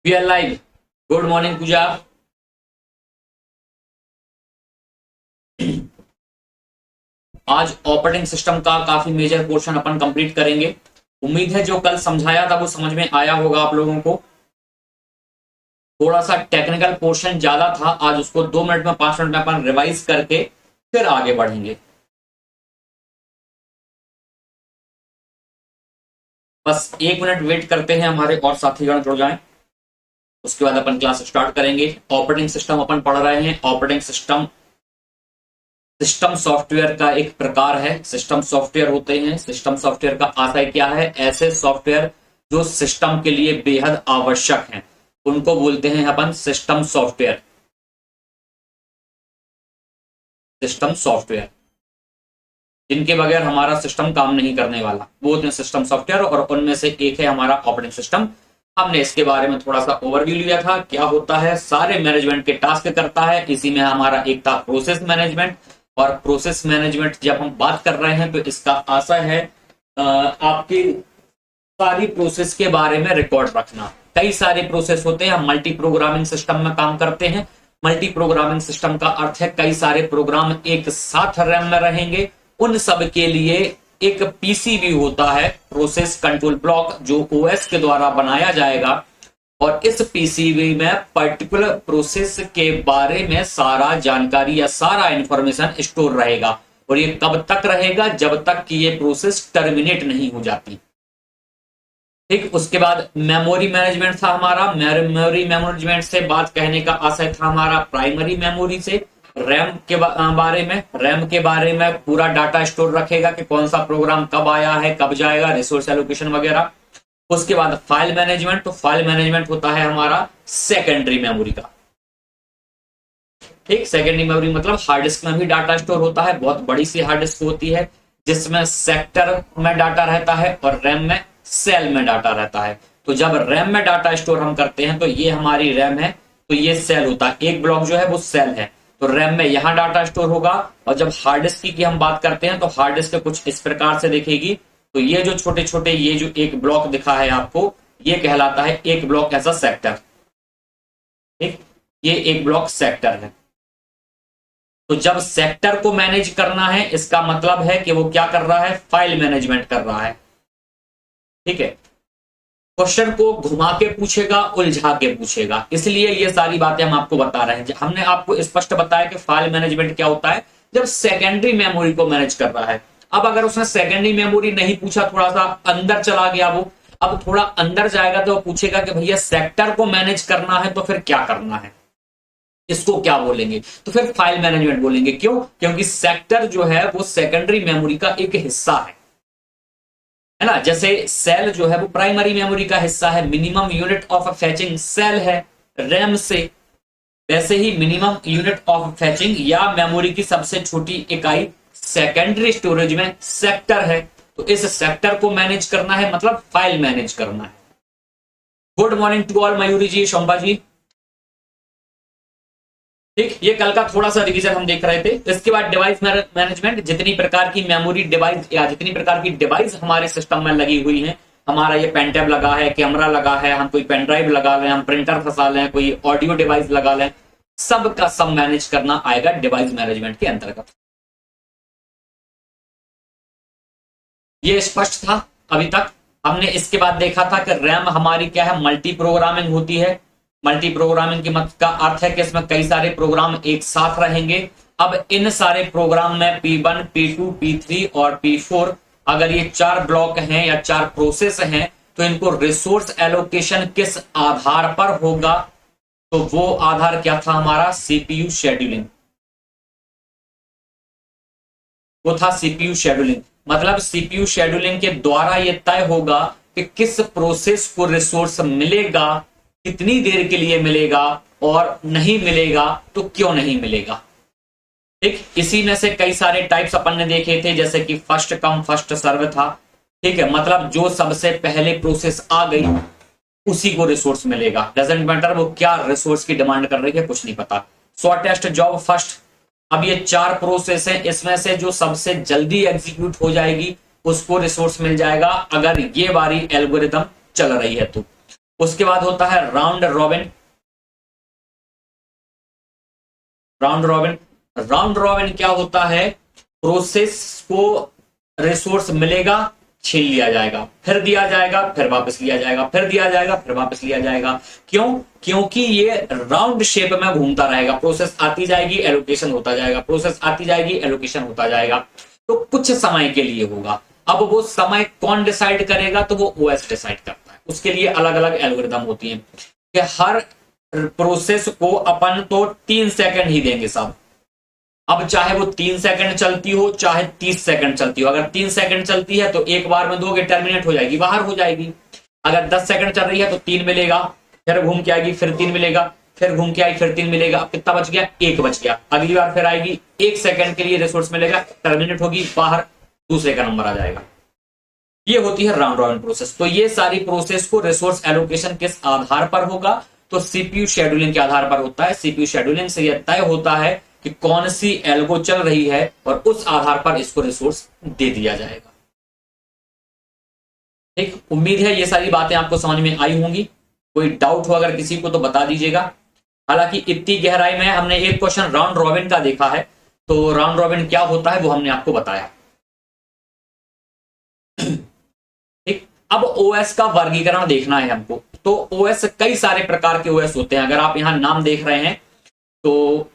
We are live. Good morning Pooja. आज operating system का काफी मेजर पोर्शन अपन कंप्लीट करेंगे। उम्मीद है जो कल समझाया था वो समझ में आया होगा आप लोगों को। थोड़ा सा टेक्निकल पोर्शन ज्यादा था, आज उसको 2 मिनट में 5 मिनट में अपन रिवाइज करके फिर आगे बढ़ेंगे। बस 1 मिनट वेट करते हैं, हमारे और साथीगण जुड़ जाएं, उसके बाद अपन क्लास स्टार्ट करेंगे। ऑपरेटिंग सिस्टम अपन पढ़ रहे हैं। ऑपरेटिंग सिस्टम सिस्टम सॉफ्टवेयर का एक प्रकार है। सिस्टम सॉफ्टवेयर होते हैं। सिस्टम सॉफ्टवेयर का आशय क्या है? ऐसे सॉफ्टवेयर जो सिस्टम के लिए बेहद आवश्यक हैं उनको बोलते हैं अपन सिस्टम सॉफ्टवेयर। सिस्टम सॉफ्टवेयर जिनके बगैर हमारा सिस्टम काम नहीं करने वाला वो होते हैं सिस्टम सॉफ्टवेयर, और उनमें से एक है हमारा ऑपरेटिंग सिस्टम। हमने इसके बारे में थोड़ा सा ओवरव्यू लिया था, क्या होता है, सारे मैनेजमेंट के टास्क करता है। इसी में हमारा एक था प्रोसेस मैनेजमेंट, और प्रोसेस मैनेजमेंट जब हम बात कर रहे हैं तो इसका आशय है आपकी सारी प्रोसेस के बारे में रिकॉर्ड रखना। कई सारे प्रोसेस होते हैं, हम मल्टी प्रोग्रामिंग सिस्टम में काम करते हैं। मल्टी प्रोग्रामिंग सिस्टम का अर्थ है कई सारे प्रोग्राम एक साथ रैम में रहेंगे। उन सब के लिए एक पीसीबी होता है, प्रोसेस कंट्रोल ब्लॉक, जो ओएस के द्वारा बनाया जाएगा, और इस पीसीबी में पर्टिकुलर प्रोसेस के बारे में सारा जानकारी या सारा इंफॉर्मेशन स्टोर रहेगा। और ये कब तक रहेगा? जब तक कि ये प्रोसेस टर्मिनेट नहीं हो जाती। ठीक, उसके बाद मेमोरी मैनेजमेंट था हमारा। मेमोरी मैनेजमेंट से बात कहने का आशय था हमारा प्राइमरी मेमोरी से रैम के बारे में। रैम के बारे में पूरा डाटा स्टोर रखेगा कि कौन सा प्रोग्राम कब आया है, कब जाएगा, रिसोर्स एलोकेशन वगैरह। उसके बाद फाइल मैनेजमेंट, तो फाइल मैनेजमेंट होता है हमारा सेकेंडरी मेमोरी का। ठीक, सेकेंडरी मेमोरी मतलब हार्ड डिस्क में भी डाटा स्टोर होता है। बहुत बड़ी सी हार्ड डिस्क होती है जिसमें सेक्टर में डाटा रहता है और रैम में सेल में डाटा रहता है। तो जब रैम में डाटा स्टोर हम करते हैं तो ये हमारी रैम है, तो ये सेल होता है। एक ब्लॉक जो है वो सेल है, तो रैम में यहां डाटा स्टोर होगा। और जब हार्ड डिस्क की हम बात करते हैं तो हार्ड डिस्क कुछ इस प्रकार से दिखेगी। तो ये जो छोटे छोटे ये जो एक ब्लॉक दिखा है आपको, ये कहलाता है एक ब्लॉक ऐसा सेक्टर। ठीक, ये एक ब्लॉक सेक्टर है। तो जब सेक्टर को मैनेज करना है, इसका मतलब है कि वो क्या कर रहा है? फाइल मैनेजमेंट कर रहा है। ठीक है, क्वेश्चन को घुमा के पूछेगा, उलझा के पूछेगा, इसलिए ये सारी बातें हम आपको बता रहे हैं। हमने आपको स्पष्ट बताया कि फाइल मैनेजमेंट क्या होता है जब सेकेंडरी मेमोरी को मैनेज कर रहा है। अब अगर उसने सेकेंडरी मेमोरी नहीं पूछा, थोड़ा सा अंदर चला गया वो, अब थोड़ा अंदर जाएगा तो वो पूछेगा कि भैया सेक्टर को मैनेज करना है तो फिर क्या करना है, इसको क्या बोलेंगे? तो फिर फाइल मैनेजमेंट बोलेंगे। क्यों? क्योंकि सेक्टर जो है वो सेकेंडरी मेमोरी का एक हिस्सा है ना। जैसे सेल जो है वो प्राइमरी मेमोरी का हिस्सा है, minimum unit of fetching cell है रैम से। वैसे ही मिनिमम यूनिट ऑफ फैचिंग या मेमोरी की सबसे छोटी इकाई सेकेंडरी स्टोरेज में सेक्टर है। तो इस सेक्टर को मैनेज करना है, मतलब फाइल मैनेज करना है। Good morning to all, Mayuri ji, Shobha ji. ठीक, ये कल का थोड़ा सा रिवीजन हम देख रहे थे। इसके बाद डिवाइस मैनेजमेंट, जितनी प्रकार की मेमोरी डिवाइस या जितनी प्रकार की डिवाइस हमारे सिस्टम में लगी हुई हैं, हमारा ये पेन टैब लगा है, कैमरा लगा है, हम कोई पेन ड्राइव लगा लें, हम प्रिंटर फंसा लें, कोई ऑडियो डिवाइस लगा लें, सब का सब मैनेज करना आएगा डिवाइस मैनेजमेंट के अंतर्गत। ये स्पष्ट था अभी तक। हमने इसके बाद देखा था कि रैम हमारी क्या है? मल्टी प्रोग्रामिंग होती है। मल्टी प्रोग्रामिंग की मत का अर्थ है कि इसमें कई सारे प्रोग्राम एक साथ रहेंगे। अब इन सारे प्रोग्राम में P1, P2, P3 और P4, अगर ये 4 ब्लॉक हैं या 4 प्रोसेस हैं, तो इनको रिसोर्स एलोकेशन किस आधार पर होगा? तो वो आधार क्या था हमारा? CPU scheduling. वो था सीपीयू शेड्यूलिंग। मतलब सीपीयू शेड्यूलिंग के द्वारा ये तय होगा कि किस प्रोसेस को रिसोर्स मिलेगा, कितनी देर के लिए मिलेगा, और नहीं मिलेगा तो क्यों नहीं मिलेगा। ठीक, इसी में से कई सारे टाइप्स अपन ने देखे थे, जैसे कि फर्स्ट कम फर्स्ट सर्व था। ठीक है, मतलब जो सबसे पहले प्रोसेस आ गई उसी को रिसोर्स मिलेगा। डजंट मैटर वो क्या रिसोर्स की डिमांड कर रही है, कुछ नहीं पता। Shortest job first. अब ये 4 प्रोसेस है, इसमें से जो सबसे जल्दी एग्जीक्यूट हो जाएगी उसको रिसोर्स मिल जाएगा, अगर ये वाली एल्गोरिथम चल रही है तो। उसके बाद होता है राउंड रॉबिन। राउंड रॉबिन क्या होता है, प्रोसेस को रिसोर्स मिलेगा, छीन लिया जाएगा, फिर दिया जाएगा, फिर वापस लिया जाएगा, फिर दिया जाएगा, फिर वापस लिया जाएगा। क्यों? क्योंकि ये राउंड शेप में घूमता रहेगा, प्रोसेस आती जाएगी, एलोकेशन होता जाएगा, प्रोसेस आती जाएगी, एलोकेशन होता जाएगा। तो कुछ समय के लिए होगा। अब वो समय कौन डिसाइड करेगा, तो वो ओएस डिसाइड करता है। उसके लिए अलग अलग एल्गोरिदम होती है कि हर प्रोसेस को अपन तो 3 सेकंड ही देंगे साहब। अब चाहे वो 3 सेकंड चलती हो, चाहे 30 सेकंड चलती हो, अगर 3 सेकंड चलती है तो एक बार में दोगे, टर्मिनेट हो जाएगी, बाहर हो जाएगी। अगर 10 सेकंड चल रही है तो 3 मिलेगा, फिर घूम के आएगी, फिर 3 मिलेगा, फिर घूम के आएगी, फिर 3 मिलेगा। अब कितना बच गया? 1 बच गया। अगली बार फिर आएगी, 1 सेकंड के लिए रिसोर्स मिलेगा, टर्मिनेट होगी, बाहर दूसरे का नंबर आ जाएगा। ये होती है राउंड रॉबिन प्रोसेस। तो ये सारी प्रोसेस को रिसोर्स एलोकेशन किस आधार पर होगा, तो सीपीयू शेड्यूलिंग के आधार पर होता है। सीपीयू शेड्यूलिंग से यह तय होता है कि कौन सी एल्गो चल रही है और उस आधार पर इसको रिसोर्स दे दिया जाएगा। ठीक, उम्मीद है ये सारी बातें आपको समझ में आई होंगी। कोई डाउट हो अगर किसी को तो बता दीजिएगा। हालांकि इतनी गहराई में हमने एक क्वेश्चन राउंड रॉबिन का देखा है, तो राउंड रॉबिन क्या होता है वो हमने आपको बताया। ठीक, अब ओएस का वर्गीकरण देखना है हमको। तो ओएस, कई सारे प्रकार के ओएस होते हैं। अगर आप यहां नाम देख रहे हैं तो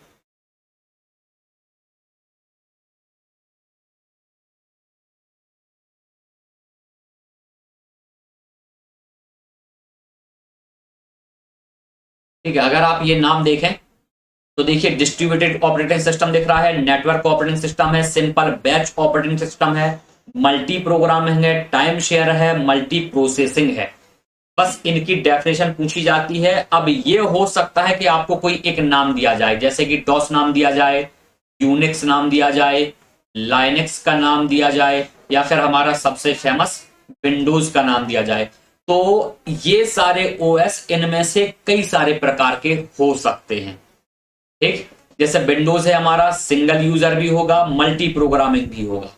ठीक है, अगर आप ये नाम देखें तो देखिए डिस्ट्रीब्यूटेड ऑपरेटिंग सिस्टम दिख रहा है, नेटवर्क ऑपरेटिंग सिस्टम है, सिंपल बैच ऑपरेटिंग सिस्टम है, मल्टी प्रोग्रामिंग है, टाइम शेयर है, मल्टी प्रोसेसिंग है। बस इनकी डेफिनेशन पूछी जाती है। अब ये हो सकता है कि आपको कोई एक नाम दिया जाए, जैसे कि डॉस नाम दिया जाए, यूनिक्स नाम दिया जाए, लाइनेक्स का नाम दिया जाए, या फिर हमारा सबसे फेमस विंडोज का नाम दिया जाए। तो ये सारे ओएस, इनमें से कई सारे प्रकार के हो सकते हैं। ठीक, जैसे विंडोज है हमारा, सिंगल यूजर भी होगा, मल्टी प्रोग्रामिंग भी होगा,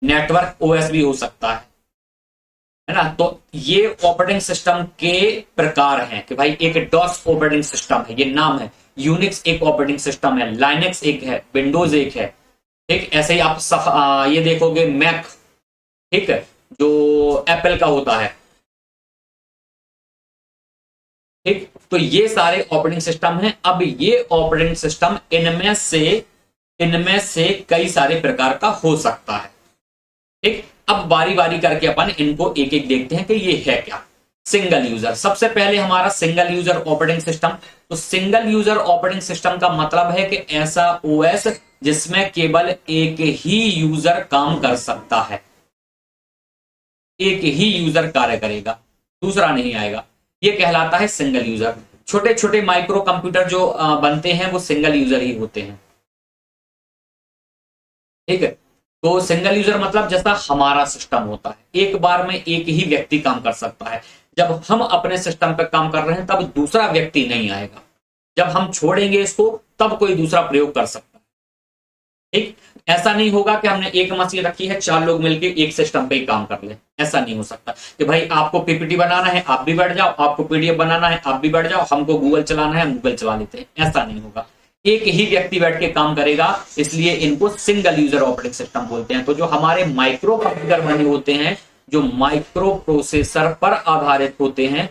नेटवर्क ओएस भी हो सकता है ना। तो ये ऑपरेटिंग सिस्टम के प्रकार हैं कि भाई एक डॉस ऑपरेटिंग सिस्टम है, ये नाम है। यूनिक्स एक ऑपरेटिंग सिस्टम है, लाइनेक्स एक है, विंडोज एक है। ठीक, ऐसे ही आप ये देखोगे मैक, ठीक है, जो एप्पल का होता है। ठीक, तो ये सारे ऑपरेटिंग सिस्टम हैं। अब ये ऑपरेटिंग सिस्टम इनमें से कई सारे प्रकार का हो सकता है। ठीक, अब बारी बारी करके अपन इनको एक एक देखते हैं कि ये है क्या। सिंगल यूजर, सबसे पहले हमारा सिंगल यूजर ऑपरेटिंग सिस्टम। तो सिंगल यूजर ऑपरेटिंग सिस्टम का मतलब है कि ऐसा ओएस जिसमें केवल एक ही यूजर काम कर सकता है, एक ही यूजर कार्य करेगा, दूसरा नहीं आएगा। ये कहलाता है सिंगल यूजर। छोटे छोटे माइक्रो कंप्यूटर जो बनते हैं वो सिंगल यूजर ही होते हैं। ठीक है, तो सिंगल यूजर मतलब जैसा हमारा सिस्टम होता है, एक बार में एक ही व्यक्ति काम कर सकता है। जब हम अपने सिस्टम पर काम कर रहे हैं तब दूसरा व्यक्ति नहीं आएगा, जब हम छोड़ेंगे इसको तब कोई दूसरा प्रयोग कर सकता है। ठीक, ऐसा नहीं होगा कि हमने एक मशीन रखी है, 4 लोग मिलकर एक सिस्टम पे ही काम कर ले। ऐसा नहीं हो सकता कि भाई आपको पीपीटी बनाना है आप भी बैठ जाओ, आपको पीडीएफ बनाना है आप भी बैठ जाओ, हमको गूगल चलाना है हम गूगल चला लेते हैं। ऐसा नहीं होगा, एक ही व्यक्ति बैठ के काम करेगा। इसलिए इनको सिंगल यूजर ऑपरेटिंग सिस्टम बोलते हैं। तो जो हमारे माइक्रो कंप्यूटर बने होते हैं, जो माइक्रो प्रोसेसर पर आधारित होते हैं,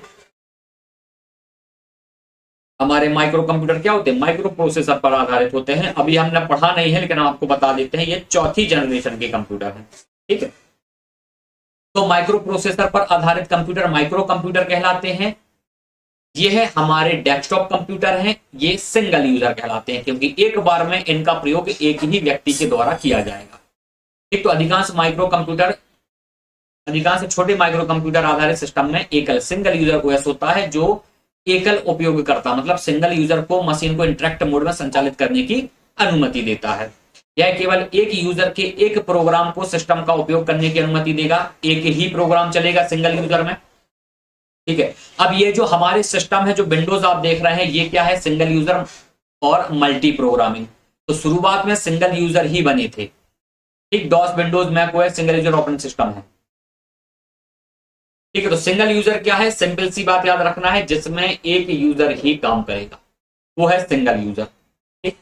हमारे माइक्रो कंप्यूटर क्या होते हैं, माइक्रो प्रोसेसर पर आधारित होते हैं। अभी हमने पढ़ा नहीं है लेकिन हम आपको बता देते हैं, ये 4थी जनरेशन के कंप्यूटर है। ठीक है, तो माइक्रो प्रोसेसर पर आधारित कंप्यूटर माइक्रो कंप्यूटर कहलाते हैं। ये है हमारे डेस्कटॉप कंप्यूटर हैं, ये सिंगल यूजर कहलाते हैं क्योंकि एक बार में इनका प्रयोग एक ही व्यक्ति के द्वारा किया जाएगा। ठीक, तो अधिकांश छोटे माइक्रो कंप्यूटर आधारित सिस्टम में एकल सिंगल यूजर ओएस होता है, जो एकल उपयोगकर्ता मतलब सिंगल यूजर को मशीन को इंटरेक्ट मोड में संचालित करने की अनुमति देता है। यह केवल एक यूजर के एक प्रोग्राम को सिस्टम का उपयोग करने की अनुमति देगा, एक ही प्रोग्राम चलेगा सिंगल यूजर में। ठीक है, अब ये जो हमारे सिस्टम है, जो विंडोज आप देख रहे हैं, ये क्या है, सिंगल यूजर और मल्टी प्रोग्रामिंग। तो शुरुआत में सिंगल यूजर ही बने थे। ठीक, DOS, Windows, Mac OS single user operating system है। ठीक है। तो सिंगल यूजर क्या है, सिंपल सी बात याद रखना है, जिसमें एक यूजर ही काम करेगा, वो है सिंगल यूजर। ठीक।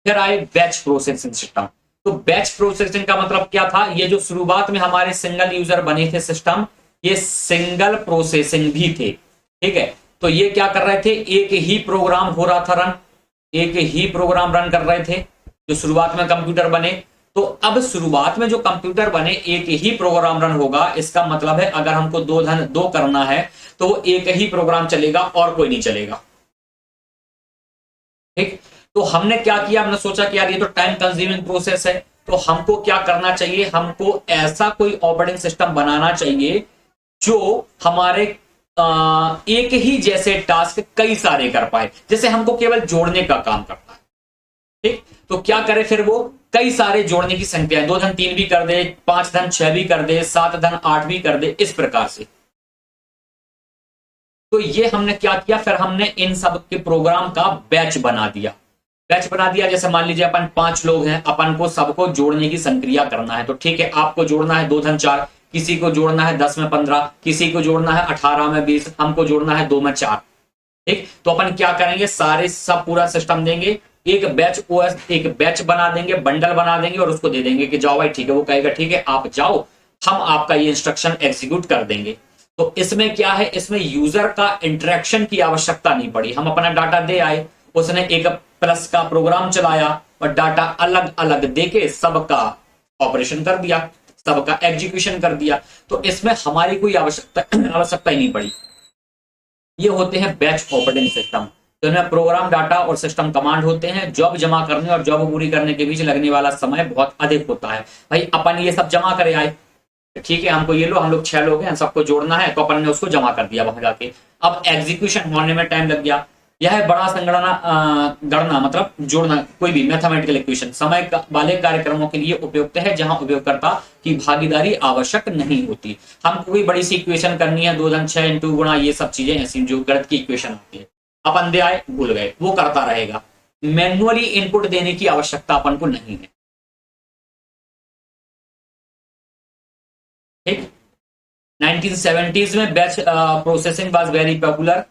फिर आए बैच प्रोसेसिंग सिस्टम। तो बैच प्रोसेसिंग का मतलब क्या था, ये जो शुरुआत में हमारे सिंगल यूजर बने थे सिस्टम, ये सिंगल प्रोसेसिंग भी थे। ठीक है। तो ये क्या कर रहे थे, एक ही प्रोग्राम हो रहा था रन, एक ही प्रोग्राम रन कर रहे थे जो शुरुआत में कंप्यूटर बने। तो अब शुरुआत में जो कंप्यूटर बने एक ही प्रोग्राम रन होगा, इसका मतलब है अगर हमको दो करना है तो वो एक ही प्रोग्राम चलेगा और कोई नहीं चलेगा। ठीक। तो हमने क्या किया, हमने सोचा कि यार ये तो टाइम कंज्यूमिंग प्रोसेस है, तो हमको क्या करना चाहिए, हमको ऐसा कोई ऑपरेटिंग सिस्टम बनाना चाहिए जो हमारे एक ही जैसे टास्क कई सारे कर पाए, जैसे हमको केवल जोड़ने का काम करता है। ठीक। तो क्या करे फिर वो, कई सारे जोड़ने की संख्या, 2 धन 3 भी कर दे, 5 धन 6 भी कर दे, 7 धन 8 भी कर दे, इस प्रकार से। तो ये हमने क्या किया, फिर हमने इन सब के प्रोग्राम का बैच बना दिया। बैच बना दिया, जैसे मान लीजिए अपन 5 लोग हैं, अपन को सबको जोड़ने की संक्रिया करना है, तो ठीक है, आपको जोड़ना है 2 धन 4, किसी को जोड़ना है 10 में 15, किसी को जोड़ना है 18 में 20, हमको जोड़ना है 2 में 4। ठीक। तो अपन क्या करेंगे, सारे सब पूरा सिस्टम देंगे, एक बैच ओएस, एक बैच बना देंगे, बंडल बना देंगे और उसको दे देंगे कि जाओ भाई, ठीक है, वो कहेगा ठीक है आप जाओ, हम आपका ये इंस्ट्रक्शन एग्जीक्यूट कर देंगे। तो इसमें क्या है, इसमें यूजर का इंटरेक्शन की आवश्यकता नहीं पड़ी, हम अपना डाटा दे आए, उसने एक प्लस का प्रोग्राम चलाया और डाटा अलग अलग देके सबका ऑपरेशन कर दिया, सबका एग्जीक्यूशन कर दिया। तो इसमें हमारी कोई आवश्यकता ही नहीं पड़ी। ये होते हैं बैच ऑपरेटिंग सिस्टम। तो इनमें प्रोग्राम डाटा और सिस्टम कमांड होते हैं। जॉब जमा करने और जॉब पूरी करने के बीच लगने वाला समय बहुत अधिक होता है। भाई अपन ये सब जमा करे आए, ठीक है, हमको ये लो, हम लोग 6 लोग हैं, सबको जोड़ना है, तो अपन ने उसको जमा कर दिया वहां जाके। अब एग्जीक्यूशन होने में टाइम लग गया। यह है बड़ा संगणना गणना मतलब जोड़ना, कोई भी मैथमेटिकल इक्वेशन वाले कार्यक्रमों के लिए उपयुक्त है जहां उपयोगकर्ता की भागीदारी आवश्यक नहीं होती। हमको कोई बड़ी सी इक्वेशन करनी है, 2 धन 6 इंटू गुणा, ये सब चीजें ऐसी जो गणित की इक्वेशन होती है, अपन दे आए भूल गए, वो करता रहेगा। मैन्युअली इनपुट देने की आवश्यकता अपन को नहीं है। ठीक। 1970s में batch processing was very popular.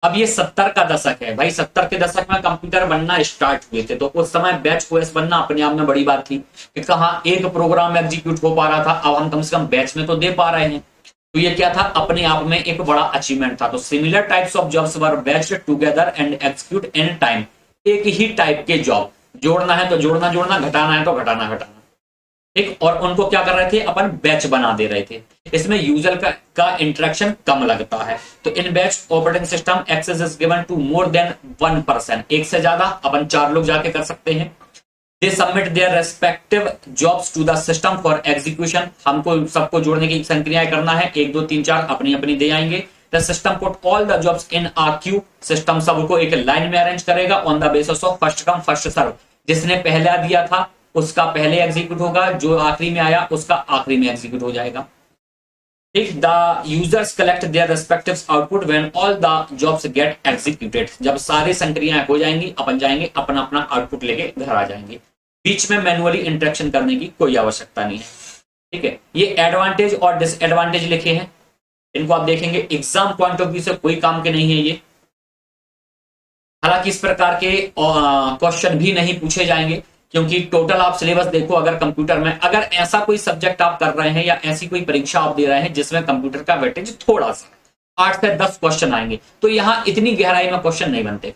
अब ये 70 का दशक है भाई, 70 के दशक में कंप्यूटर बनना स्टार्ट हुए थे, तो उस समय बैच ओएस बनना अपने आप में बड़ी बात थी कि कहा एक प्रोग्राम एग्जीक्यूट हो पा रहा था, अब हम कम से कम बैच में तो दे पा रहे हैं। तो ये क्या था, अपने आप में एक बड़ा अचीवमेंट था। तो similar types of jobs were batched together and execute in time. एक ही टाइप के जॉब, जोड़ना है तो जोड़ना जोड़ना, घटाना है तो घटाना घटाना। ठीक। और उनको क्या कर रहे थे, अपन बैच बना दे रहे थे। इसमें यूजर का इंटरेक्शन कम लगता है। तो in batch operating system access is given to more than 1 person, एक से ज्यादा अपन 4 लोग जाके कर सकते हैं। They submit their respective jobs to the system for execution. हमको सबको जोड़ने की संक्रियाएं करना है, 1 2 3 4 अपनी अपनी दे आएंगे। The system put all the jobs in a queue. System सबको एक लाइन में अरेंज करेगा on the basis of first come first serve. जिसने पहला दिया था उसका पहले एग्जीक्यूट होगा, जो आखिरी में आया उसका आखिरी में एग्जीक्यूट हो जाएगा। ठीक। The users collect their respective output when all the jobs get executed. जब सारी संक्रियाएं हो जाएंगी, अपन जाएंगे अपना अपना आउटपुट लेके घर आ जाएंगे। बीच में मैनुअली इंटरेक्शन करने की कोई आवश्यकता नहीं है। ठीक है। ये एडवांटेज और डिसएडवांटेज लिखे हैं, इनको आप देखेंगे, एग्जाम पॉइंट ऑफ व्यू से कोई काम के नहीं है ये। हालांकि इस प्रकार के क्वेश्चन भी नहीं पूछे जाएंगे, क्योंकि टोटल आप सिलेबस देखो, अगर कंप्यूटर में अगर ऐसा कोई सब्जेक्ट आप कर रहे हैं या ऐसी कोई परीक्षा आप दे रहे हैं जिसमें कंप्यूटर का वेटेज थोड़ा सा 8 से 10 क्वेश्चन आएंगे, तो यहां इतनी गहराई में क्वेश्चन नहीं बनते।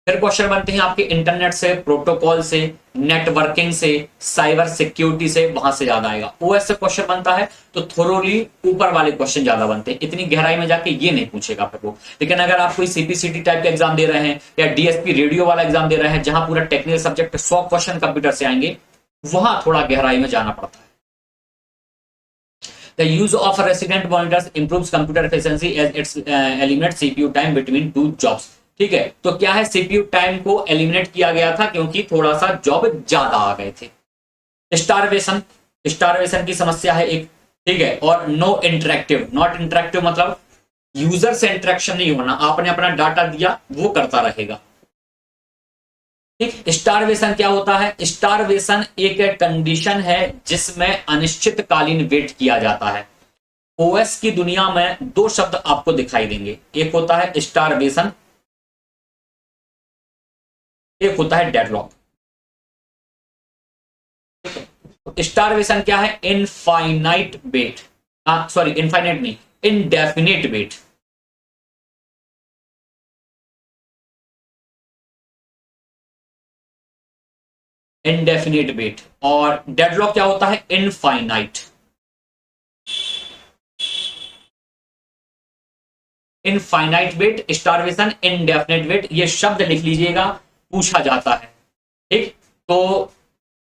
फिर क्वेश्चन बनते हैं आपके इंटरनेट से, प्रोटोकॉल से, नेटवर्किंग से, साइबर सिक्योरिटी से, वहां से ज्यादा आएगा। ओएस से क्वेश्चन बनता है तो थोरोली ऊपर वाले क्वेश्चन ज्यादा बनते हैं, इतनी गहराई में जाके ये नहीं पूछेगा फिर वो। लेकिन अगर आप कोई सीपीसीटी टाइप का एग्जाम दे रहे हैं या डीएसपी रेडियो वाला एग्जाम दे रहे हैं जहां पूरा टेक्निकल सब्जेक्ट 100 क्वेश्चन कंप्यूटर से आएंगे, वहां थोड़ा गहराई में जाना पड़ता है। The use of resident monitors improves computer efficiency as it eliminates CPU time between 2 jobs। ठीक है। तो क्या है, सीपीयू टाइम को एलिमिनेट किया गया था क्योंकि थोड़ा सा जॉब ज्यादा आ गए थे। स्टारवेशन, स्टारवेशन की समस्या है एक। ठीक है। और नो इंटरेक्टिव, नॉट इंटरेक्टिव मतलब यूजर से इंटरेक्शन नहीं होना, आपने अपना डाटा दिया वो करता रहेगा। ठीक। स्टारवेशन क्या होता है? स्टारवेशन एक कंडीशन है जिसमें अनिश्चितकालीन वेट किया जाता है। ओएस की दुनिया में दो शब्द आपको दिखाई देंगे, एक होता है स्टारवेशन, एक होता है डेडलॉक। स्टारवेशन क्या है? इनफाइनाइट वेट, सॉरी इनफाइनाइट नहीं, इनडेफिनिट वेट। Indefinite wait. और डेडलॉक क्या होता है? Infinite. Infinite wait, starvation, indefinite wait, ये शब्द लिख लीजिएगा, पूछा जाता है। ठीक। तो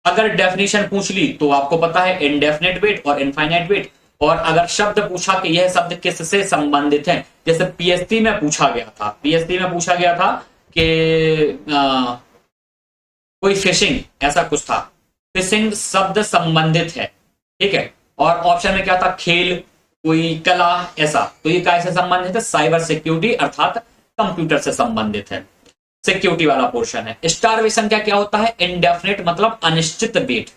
अगर डेफिनेशन पूछ ली तो आपको पता है इनडेफिनिट वेट और इनफाइनाइट वेट। और अगर शब्द पूछा कि यह शब्द किससे संबंधित है, जैसे पीएसटी में पूछा गया था, पीएसटी में पूछा गया था कि कोई फिशिंग, ऐसा कुछ था, फिशिंग शब्द संबंधित है, ठीक है। और ऑप्शन में क्या था? खेल, कोई कला, ऐसा। तो ये कैसे संबंधित है? साइबर सिक्योरिटी अर्थात कंप्यूटर से संबंधित है, सिक्योरिटी वाला पोर्शन है। स्टारवेशन क्या क्या होता है? इनडेफिनिट मतलब अनिश्चित वेट।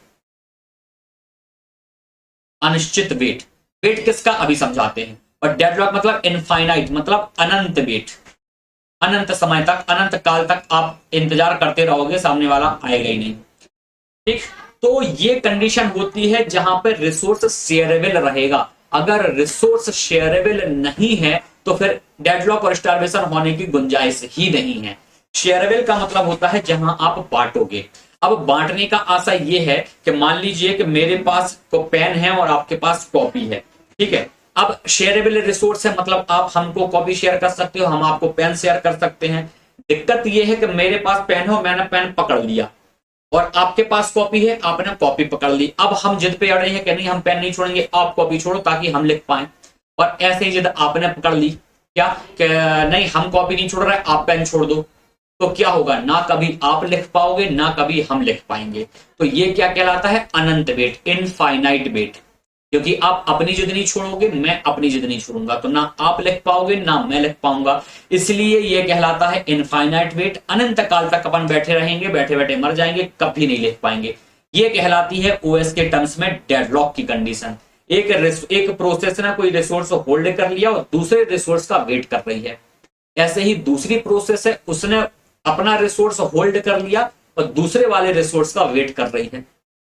अनिश्चित वेट, वेट किसका अभी समझाते हैं। और डेडलॉक मतलब इनफाइनाइट मतलब अनंत वेट, अनंत समय तक, अनंत काल तक आप इंतजार करते रहोगे, सामने वाला आएगा ही नहीं। ठीक। तो ये कंडीशन होती है जहां पर रिसोर्स शेयरेबल रहेगा। अगर रिसोर्स शेयरेबल नहीं है तो फिर डेडलॉक और स्टारवेशन होने की गुंजाइश ही नहीं है। शेयरेबल का मतलब होता है जहां आप बांटोगे। अब बांटने का आशय ये है कि मान लीजिए कि मेरे पास को पेन है और आपके पास कॉपी है, ठीक है। अब शेयरेबल रिसोर्स है मतलब आप हमको कॉपी शेयर कर सकते हो, हम आपको पेन शेयर कर सकते हैं। दिक्कत यह है कि मेरे पास पेन हो, मैंने पेन पकड़ लिया, और आपके पास कॉपी है, आपने कॉपी पकड़ ली। अब हम जिद पे अड़ रहे हैं कि नहीं हम पेन नहीं छोड़ेंगे, आप कॉपी छोड़ो ताकि हम लिख पाए। और ऐसे ही जिद आपने पकड़ ली, क्या कि नहीं हम कॉपी नहीं छोड़ रहे, आप पेन छोड़ दो, तो क्या होगा? ना कभी आप लिख पाओगे ना कभी हम लिख पाएंगे। तो ये क्या कहलाता है? अनंत वेट, इनफाइनाइट वेट। क्योंकि आप अपनी जिद नहीं छोड़ोगे, मैं अपनी जिद नहीं छोड़ूंगा, तो ना आप लिख पाओगे ना मैं लिख पाऊंगा। इसलिए यह कहलाता है इनफाइनाइट वेट। अनंत काल तक अपन बैठे रहेंगे, बैठे बैठे मर जाएंगे, कभी नहीं लिख पाएंगे। ये कहलाती है ओएस के टर्म्स में डेडलॉक की कंडीशन। एक प्रोसेस ने कोई रिसोर्स होल्ड कर लिया और दूसरे रिसोर्स का वेट कर रही है। ऐसे ही दूसरी प्रोसेस है, उसने अपना रिसोर्स होल्ड कर लिया और दूसरे वाले रिसोर्स का वेट कर रही है।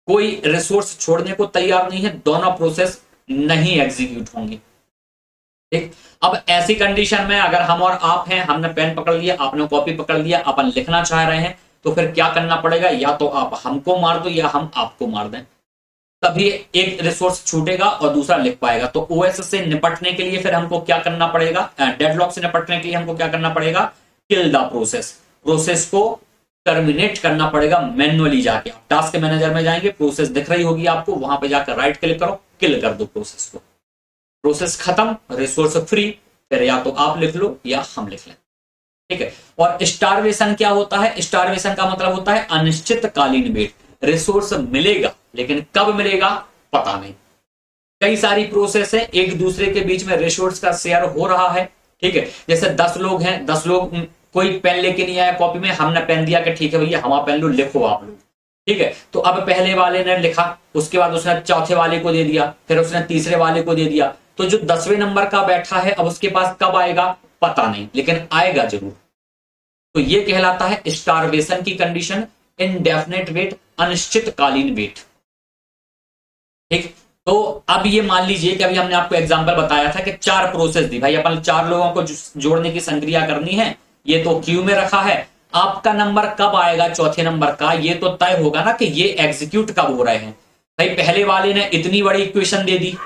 कोई रिसोर्स छोड़ने को तैयार नहीं है, दोनों प्रोसेस नहीं एग्जीक्यूट होंगी। ठीक। अब ऐसी कंडीशन में अगर हम और आप हैं, हमने पेन पकड़ लिया, आपने कॉपी पकड़ लिया, अपन लिखना चाह रहे हैं, तो फिर क्या करना पड़ेगा? या तो आप हमको मार दो या हम आपको मार दें, तभी एक रिसोर्स छूटेगा और दूसरा लिख पाएगा। तो ओएस से निपटने के लिए फिर हमको क्या करना पड़ेगा? डेडलॉक से निपटने के लिए हमको क्या करना पड़ेगा? किल द प्रोसेस, प्रोसेस को टर्मिनेट करना पड़ेगा मैन्युअली। जाके आप टास्क मैनेजर में जाएंगे, प्रोसेस दिख रही होगी आपको, वहां पे जाकर राइट क्लिक करो, किल कर दो प्रोसेस को, प्रोसेस खत्म, रिसोर्स फ्री। फिर या तो आप लिख लो या हम लिख लें, ठीक है। और स्टारवेशन क्या होता है? स्टारवेशन का मतलब होता है अनिश्चितकालीन वेट। रिसोर्स मिलेगा लेकिन कब मिलेगा पता नहीं। कई सारी प्रोसेस है, एक दूसरे के बीच में रिसोर्स का शेयर हो रहा है, ठीक है। जैसे 10 लोग हैं, 10 लोग, कोई पेन लेके नहीं आया कॉपी में, हमने पेन दिया कि ठीक है भैया हमारा पेन लो, लिखो आप लोग, ठीक है। तो अब पहले वाले ने लिखा, उसके बाद उसने चौथे वाले को दे दिया, फिर उसने तीसरे वाले को दे दिया। तो जो 10वें नंबर का बैठा है, अब उसके पास कब आएगा पता नहीं, लेकिन आएगा जरूर। तो ये कहलाता है स्टारवेशन की कंडीशन, इनडेफिनेट वेट, अनिश्चितकालीन वेट। ठीक। तो अब ये मान लीजिए कि अभी हमने आपको एग्जांपल बताया था कि 4 प्रोसेस दी, भाई अपन 4 लोगों को जोड़ने की संक्रिया करनी है, ये तो क्यू में रखा है। आपका नंबर कब आएगा चौथे नंबर का, ये तो तय होगा ना कि ये एग्जीक्यूट कब हो रहे हैं। भाई पहले वाले ने इतनी बड़ी इक्वेशन दे दी,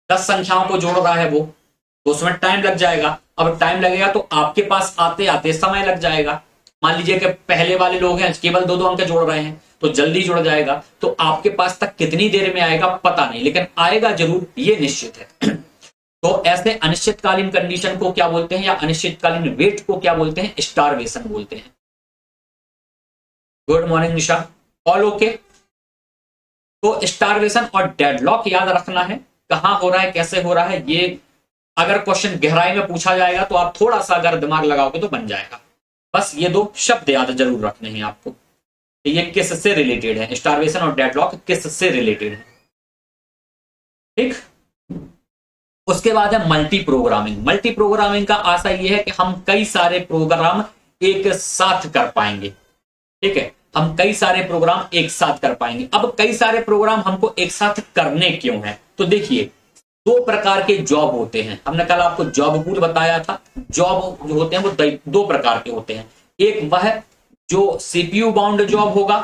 10 संख्याओं को जोड़ रहा है वो, तो उसमें टाइम लग जाएगा। अब टाइम लगेगा तो आपके पास आते आते समय लग जाएगा। मान लीजिए कि पहले वाले लोग हैं केवल 2-2 अंक जोड़ रहे हैं, तो जल्दी जुड़ जाएगा। तो आपके पास तक कितनी देर में आएगा पता नहीं, लेकिन आएगा जरूर, ये निश्चित है। तो ऐसे अनिश्चितकालीन कंडीशन को क्या बोलते हैं, या अनिश्चितकालीन वेट को क्या बोलते हैं? स्टारवेशन बोलते हैं। गुड मॉर्निंग निशा, ऑल ओके। तो स्टारवेशन और डेडलॉक याद रखना है, कहां हो रहा है, कैसे हो रहा है। ये अगर क्वेश्चन गहराई में पूछा जाएगा तो आप थोड़ा सा अगर दिमाग लगाओगे तो बन जाएगा। बस ये दो शब्द याद जरूर रखने हैं आपको, ये किससे रिलेटेड है, स्टारवेशन और डेडलॉक किससे रिलेटेड है। ठीक, उसके बाद है मल्टी प्रोग्रामिंग। मल्टी प्रोग्रामिंग का आशय यह है कि हम कई सारे प्रोग्राम एक साथ कर पाएंगे। ठीक है, हम कई सारे प्रोग्राम एक साथ कर पाएंगे। अब कई सारे प्रोग्राम हमको एक साथ करने क्यों है, तो देखिए दो प्रकार के जॉब होते हैं। हमने कल आपको जॉब पूल बताया था। जॉब जो होते हैं वो दो प्रकार के होते हैं। एक वह जो सीपीयू बाउंड जॉब होगा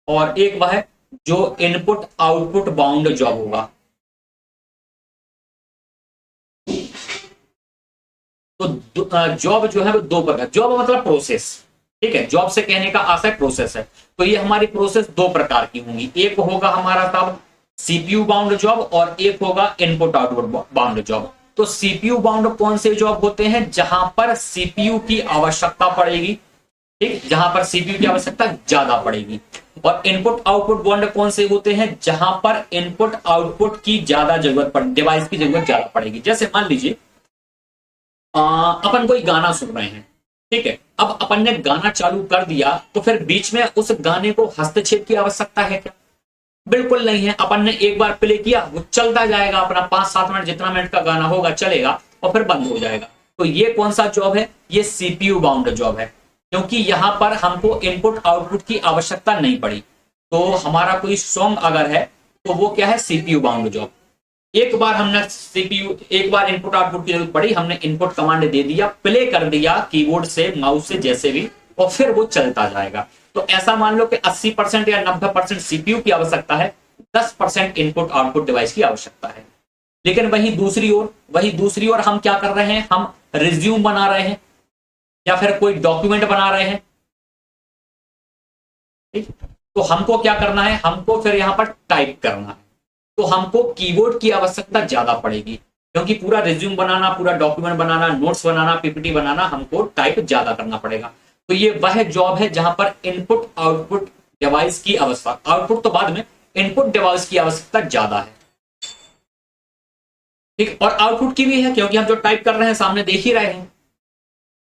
और एक वह जो इनपुट आउटपुट बाउंड जॉब होगा। तो जॉब जो है वो दो प्रकार, जॉब मतलब प्रोसेस। ठीक है, जॉब से कहने का आशय प्रोसेस है। तो ये हमारी प्रोसेस दो प्रकार की होंगी, एक होगा हमारा तब सीपीयू बाउंड जॉब और एक होगा इनपुट आउटपुट बाउंड जॉब। तो सीपीयू बाउंड कौन से जॉब होते हैं, जहां पर सीपीयू की आवश्यकता पड़ेगी। ठीक, जहां पर सीपीयू की आवश्यकता ज्यादा पड़ेगी। और इनपुट आउटपुट बाउंड कौन से होते हैं, जहां पर इनपुट आउटपुट की ज्यादा जरूरत पड़, डिवाइस की जरूरत ज्यादा पड़ेगी। जैसे मान लीजिए अपन कोई गाना सुन रहे हैं। ठीक है, अब अपन ने गाना चालू कर दिया तो फिर बीच में उस गाने को हस्तक्षेप की आवश्यकता है क्या? बिल्कुल नहीं है। अपन ने एक बार प्ले किया, वो चलता जाएगा अपना 5-7 मिनट, जितना मिनट का गाना होगा चलेगा और फिर बंद हो जाएगा। तो ये कौन सा जॉब है, ये सीपीयू बाउंड जॉब है, क्योंकि यहां पर हमको इनपुट आउटपुट की आवश्यकता नहीं पड़ी। तो हमारा कोई सॉन्ग अगर है तो वो क्या है, सीपीयू बाउंड जॉब। एक बार हमने सीपीयू, एक बार इनपुट आउटपुट की जरूरत पड़ी, हमने इनपुट कमांड दे दिया, प्ले कर दिया कीबोर्ड से, माउस से, जैसे भी, और फिर वो चलता जाएगा। तो ऐसा मान लो कि 80% या 90% सीपीयू की आवश्यकता है, 10% इनपुट आउटपुट डिवाइस की आवश्यकता है। लेकिन वही दूसरी ओर हम क्या कर रहे हैं, हम रिज्यूम बना रहे हैं या फिर कोई डॉक्यूमेंट बना रहे हैं। ठीक, तो हमको क्या करना है, हमको फिर यहां पर टाइप करना है। तो हमको कीबोर्ड की आवश्यकता ज्यादा पड़ेगी, क्योंकि पूरा रिज्यूम बनाना, पूरा डॉक्यूमेंट बनाना, नोट्स बनाना, पीपीटी बनाना, हमको टाइप ज्यादा करना पड़ेगा। तो ये वह जॉब है जहां पर इनपुट आउटपुट डिवाइस की आवश्यकता, आउटपुट तो बाद में, इनपुट डिवाइस की आवश्यकता ज्यादा है। ठीक, और आउटपुट की भी है, क्योंकि हम जो टाइप कर रहे हैं सामने देख ही रहे हैं,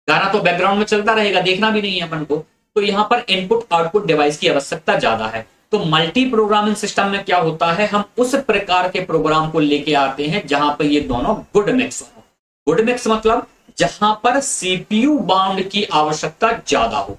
गाना तो बैकग्राउंड में चलता रहेगा, देखना भी नहीं है अपन को। तो यहां पर इनपुट आउटपुट डिवाइस की आवश्यकता ज्यादा है। तो मल्टी प्रोग्रामिंग सिस्टम में क्या होता है, हम उस प्रकार के प्रोग्राम को लेके आते हैं जहां पर ये दोनों गुड मिक्स हो। गुड मिक्स मतलब जहां पर सीपीयू बाउंड की आवश्यकता ज्यादा हो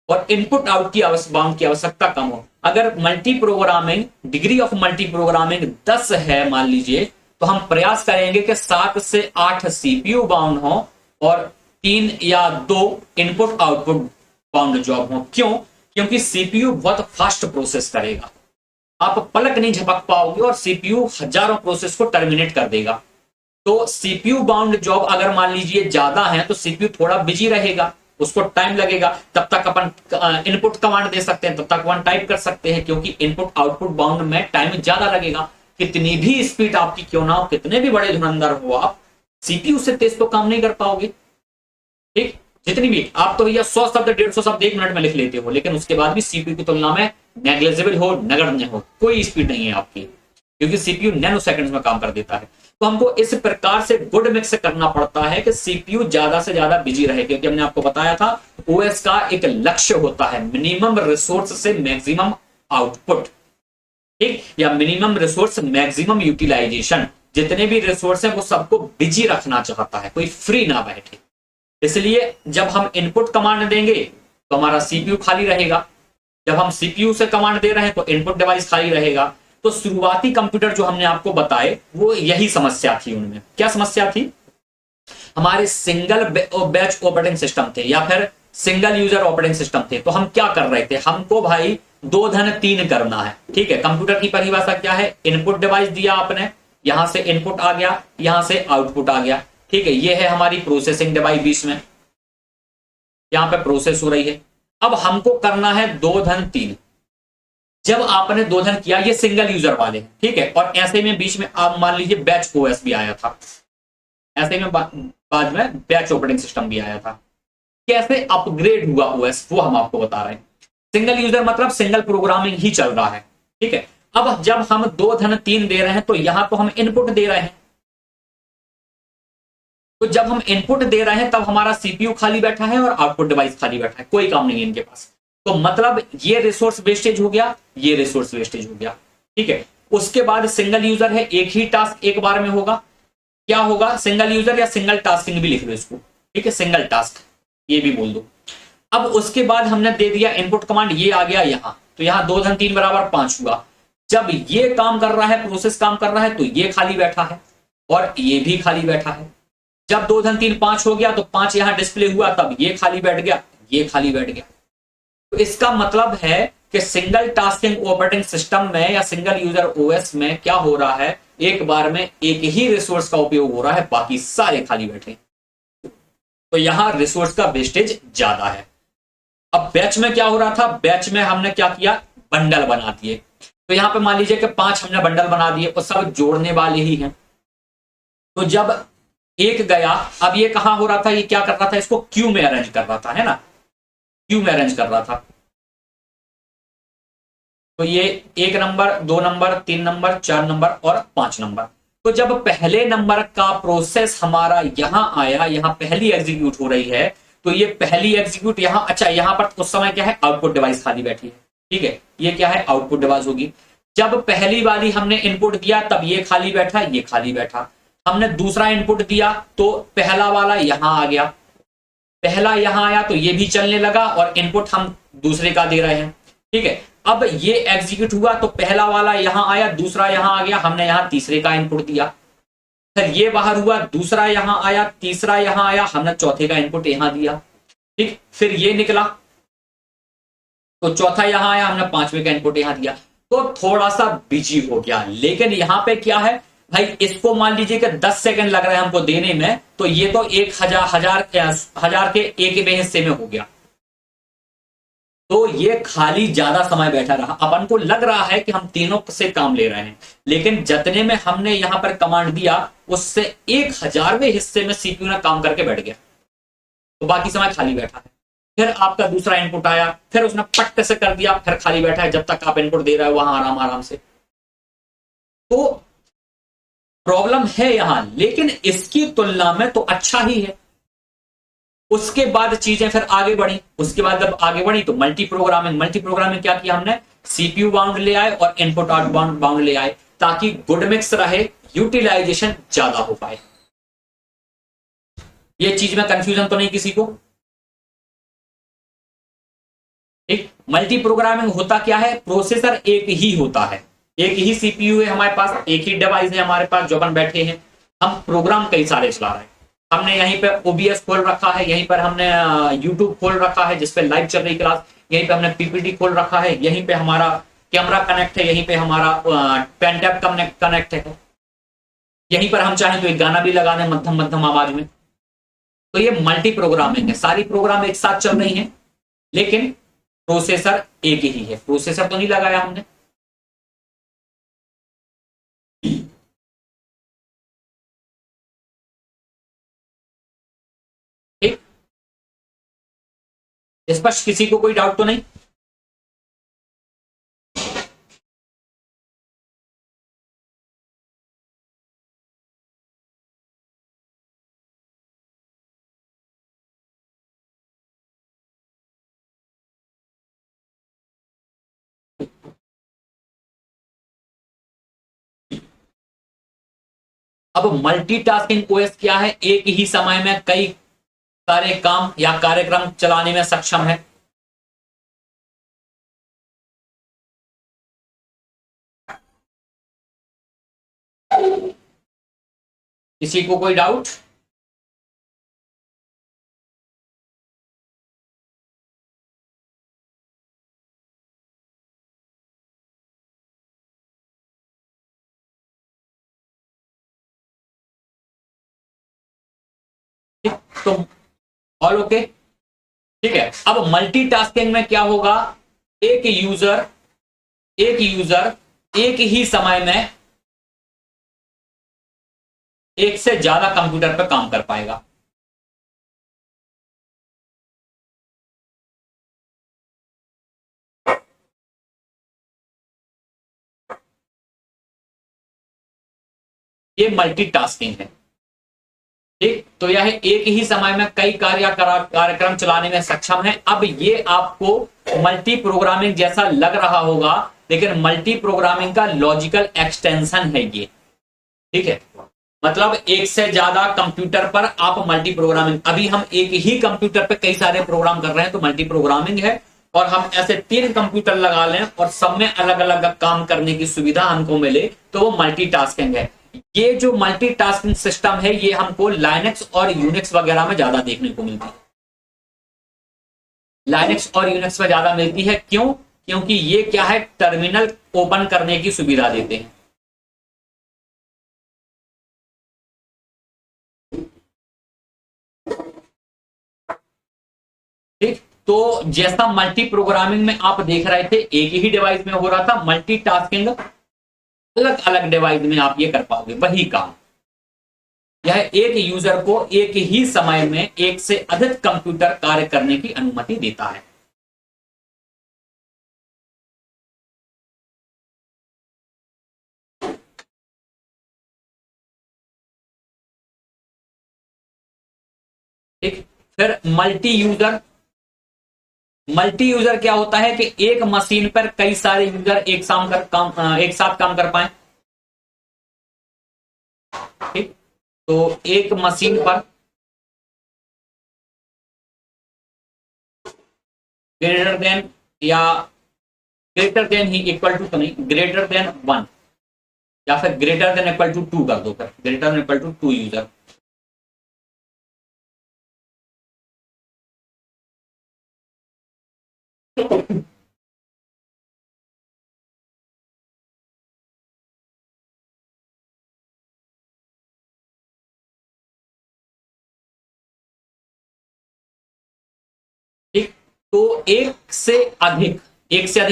और इनपुट आउट की बाउंड की आवश्यकता कम हो। अगर multi programming, degree of multi programming 10 है मान लीजिए, तो हम प्रयास करेंगे कि 7 से 8 सीपीयू बाउंड हो और 3 या 2 इनपुट आउटपुट बाउंड जॉब हो। क्यों? क्योंकि सीपीयू बहुत फास्ट प्रोसेस करेगा, आप पलक नहीं झपक पाओगे और सीपीयू हजारों प्रोसेस को टर्मिनेट कर देगा। तो सीपीयू बाउंड जॉब अगर मान लीजिए ज्यादा है तो सीपीयू थोड़ा बिजी रहेगा, उसको टाइम लगेगा, तब तक अपन इनपुट कमांड दे सकते हैं, तब तक अपन टाइप कर सकते हैं, क्योंकि इनपुट आउटपुट बाउंड में टाइम ज्यादा लगेगा। कितनी भी स्पीड आपकी क्यों ना हो, कितने भी बड़े धुरंधर हो आप, सीपीयू से तेज तो काम नहीं कर पाओगे। ठीक, जितनी भी आप तो भैया 100 शब्द 150 शब्द 1 मिनट में लिख लेते हो, लेकिन उसके बाद भी सीपीयू की तुलना में नेग्लिजिबल हो, नगण्य हो, कोई स्पीड नहीं है आपकी, क्योंकि सीपीयू नैनो सेकंड्स में काम कर देता है। तो हमको इस प्रकार से गुड मिक्स करना पड़ता है कि सीपीयू ज्यादा से ज्यादा बिजी रहे, क्योंकि हमने आपको बताया था ओएस का एक लक्ष्य होता है मिनिमम रिसोर्स से मैक्सिमम आउटपुट। ठीक, या मिनिमम रिसोर्स मैक्सिमम यूटिलाइजेशन। जितने भी रिसोर्स है वो सबको बिजी रखना चाहता है, कोई फ्री ना बैठे। इसलिए जब हम इनपुट कमांड देंगे तो हमारा सीपीयू खाली रहेगा, जब हम सीपीयू से कमांड दे रहे हैं तो इनपुट डिवाइस खाली रहेगा। तो शुरुआती कंप्यूटर जो हमने आपको बताए वो यही समस्या थी। उनमें क्या समस्या थी, हमारे सिंगल बैच ऑपरेटिंग सिस्टम थे या फिर सिंगल यूजर ऑपरेटिंग सिस्टम थे। तो हम क्या कर रहे थे, हमको भाई 2-3 करना है। ठीक है, कंप्यूटर की परिभाषा क्या है, इनपुट डिवाइस दिया आपने, यहां से इनपुट आ गया, यहां से आउटपुट आ गया। ठीक है, ये है हमारी प्रोसेसिंग डिवाइस, बीच में यहां पे प्रोसेस हो रही है। अब हमको करना है 2-3। जब आपने 2 किया, ये सिंगल यूजर वाले हैं। ठीक है, और ऐसे में बीच में आप मान लीजिए बैच ओएस भी आया था, ऐसे में बाद में बैच ऑपरेटिंग सिस्टम भी आया था। कैसे अपग्रेड हुआ ओएस वो हम आपको बता रहे हैं। सिंगल यूजर मतलब सिंगल प्रोग्रामिंग ही चल रहा है। ठीक है, अब जब हम 2-3 दे रहे हैं तो यहां तो हम इनपुट दे रहे हैं, तो जब हम इनपुट दे रहे हैं तब हमारा सीपीयू खाली बैठा है और आउटपुट डिवाइस खाली बैठा है, कोई काम नहीं है इनके पास। तो मतलब ये रिसोर्स वेस्टेज हो गया, ये रिसोर्स वेस्टेज हो गया, ठीक है। उसके बाद सिंगल यूजर है, एक ही टास्क एक बार में होगा, क्या होगा, सिंगल यूजर या सिंगल टास्किंग भी लिख लो इसको, ठीक है, सिंगल टास्क ये भी बोल दो। अब उसके बाद हमने दे दिया इनपुट कमांड, ये आ गया यहां, तो यहां 2 धन 3 बराबर 5 हुआ। जब ये काम कर रहा है, प्रोसेस काम कर रहा है, तो ये खाली बैठा है और ये भी खाली बैठा है। जब 2 धन 3 5 हो गया तो 5 यहां डिस्प्ले हुआ, तब ये खाली बैठ गया, ये खाली बैठ गया। तो इसका मतलब है कि सिंगल टास्किंग ऑपरेटिंग सिस्टम में या सिंगल यूजर ओएस में क्या हो रहा है, एक बार में एक ही रिसोर्स का उपयोग हो रहा है, बाकी सारे खाली बैठे। तो यहां रिसोर्स का वेस्टेज ज्यादा है। अब बैच में क्या हो रहा था, बैच में हमने क्या किया, बंडल बना दिए। तो यहां पे मान लीजिए कि 5 हमने बंडल बना दिए और सब जोड़ने वाले ही हैं। तो जब एक गया, अब ये कहां हो रहा था, ये क्या कर रहा था, इसको क्यू में अरेंज कर रहा था, है ना, क्यू में अरेंज कर रहा था। तो ये 1 नंबर, 2 नंबर, 3 नंबर, 4 नंबर और 5 नंबर। तो जब पहले नंबर का प्रोसेस हमारा यहां आया, यहां पहली एग्जीक्यूट हो रही है, तो ये पहली एग्जीक्यूट यहां, अच्छा यहां पर उस समय क्या है, आउटपुट डिवाइस खाली बैठी है, ठीक है, ये क्या है, आउटपुट डिवाइस होगी। जब पहली वाली हमने इनपुट दिया तब ये खाली बैठा, ये खाली बैठा। हमने दूसरा इनपुट दिया तो पहला वाला यहां आ गया, पहला यहां आया तो ये भी चलने लगा और इनपुट हम दूसरे का दे रहे हैं, ठीक है। अब ये एग्जीक्यूट हुआ तो पहला वाला यहां आया, दूसरा यहां आ गया, हमने यहां तीसरे का इनपुट दिया। फिर ये बाहर हुआ, दूसरा यहां आया, तीसरा यहां आया, हमने चौथे का इनपुट यहां दिया, ठीक। फिर ये निकला तो चौथा यहां आया, हमने पांचवे का इनपुट यहां दिया। तो थोड़ा सा बिजी हो गया, लेकिन यहां पे क्या है भाई, इसको मान लीजिए कि 10 सेकंड लग रहे हैं हमको देने में, तो ये तो 1000 के एक हिस्से में हो गया। तो ये खाली ज्यादा समय बैठा रहा। अपन को लग रहा है कि हम तीनों से काम ले रहे हैं, लेकिन जितने में हमने यहां पर कमांड दिया उससे 1000वें हिस्से में सीपीयू ने काम करके बैठ गया, तो बाकी समय खाली बैठा है। फिर आपका दूसरा इनपुट आया, फिर उसने पट्ट से कर दिया, फिर खाली बैठा है, जब तक आप इनपुट दे रहे हो वहां आराम आराम से। तो प्रॉब्लम है यहां, लेकिन इसकी तुलना में तो अच्छा ही है। उसके बाद चीजें फिर आगे बढ़ी, उसके बाद जब आगे बढ़ी तो मल्टी प्रोग्रामिंग क्या किया हमने, सीपीयू बाउंड ले आए और इनपुट आउटबाउंड बाउंड ले आए, ताकि गुड मिक्स रहे, यूटिलाइजेशन ज्यादा हो पाए। ये चीज में कंफ्यूजन तो नहीं किसी को, एक मल्टी प्रोग्रामिंग होता क्या है, प्रोसेसर एक ही होता है, एक ही सीपीयू है हमारे पास, एक ही डिवाइस है हमारे पास, जो अपन बैठे हैं, हम प्रोग्राम कई सारे चला रहे हैं। हमने यहीं पे ओबीएस खोल रखा है, यहीं पर हमने यूट्यूब खोल रखा है जिसपे लाइव चल रही क्लास, यहीं पे हमने पीपीटी खोल रखा है, यहीं पे हमारा कैमरा कनेक्ट है, यहीं पे हमारा पेन टैप कनेक्ट है, यहीं पर हम चाहें तो एक गाना भी लगा दें मध्यम मध्यम आवाज में। तो ये मल्टी प्रोग्रामिंग है, सारी प्रोग्राम एक साथ चल रही हैं, लेकिन प्रोसेसर एक ही है। प्रोसेसर तो नहीं लगाया हमने, ठीक। स्पष्ट, किसी को कोई डाउट तो नहीं। अब मल्टीटास्किंग ओएस क्या है, एक ही समय में कई सारे काम या कार्यक्रम चलाने में सक्षम है। किसी को कोई डाउट? तो ऑल ओके, ठीक है। अब मल्टीटास्किंग में क्या होगा, एक यूजर एक ही समय में एक से ज्यादा कंप्यूटर पर काम कर पाएगा। ये मल्टीटास्किंग है। ठीक, तो यह एक ही समय में कई कार्यक्रम चलाने में सक्षम है। अब ये आपको मल्टी प्रोग्रामिंग जैसा लग रहा होगा, लेकिन मल्टी प्रोग्रामिंग का लॉजिकल एक्सटेंशन है ये। ठीक है, मतलब एक से ज्यादा कंप्यूटर पर आप मल्टी प्रोग्रामिंग, अभी हम एक ही कंप्यूटर पे कई सारे प्रोग्राम कर रहे हैं तो मल्टी प्रोग्रामिंग है। और हम ऐसे 3 कंप्यूटर लगा लें और सब में अलग अलग काम करने की सुविधा हमको मिले तो वो मल्टीटास्किंग है। ये जो मल्टीटास्किंग सिस्टम है ये हमको लाइनक्स और यूनिक्स वगैरह में ज्यादा देखने को मिलती है। लाइनक्स और यूनिक्स में ज्यादा मिलती है, क्यों? क्योंकि ये क्या है, टर्मिनल ओपन करने की सुविधा देते हैं। ठीक, तो जैसा मल्टी प्रोग्रामिंग में आप देख रहे थे एक ही डिवाइस में हो रहा था, मल्टीटास्किंग अलग अलग डिवाइस में आप ये कर पाओगे वही काम। यह एक यूजर को एक ही समय में एक से अधिक कंप्यूटर कार्य करने की अनुमति देता है। ठीक, फिर मल्टी यूजर क्या होता है कि एक मशीन पर कई सारे यूजर एक साथ काम कर पाए। ठीक, तो एक मशीन पर ग्रेटर देन या ग्रेटर देन ही इक्वल टू, तो नहीं, ग्रेटर देन 1 या फिर ग्रेटर देन इक्वल टू 2 कर दो, फिर greater than equal to 2 user. ठीक, तो एक से अधिक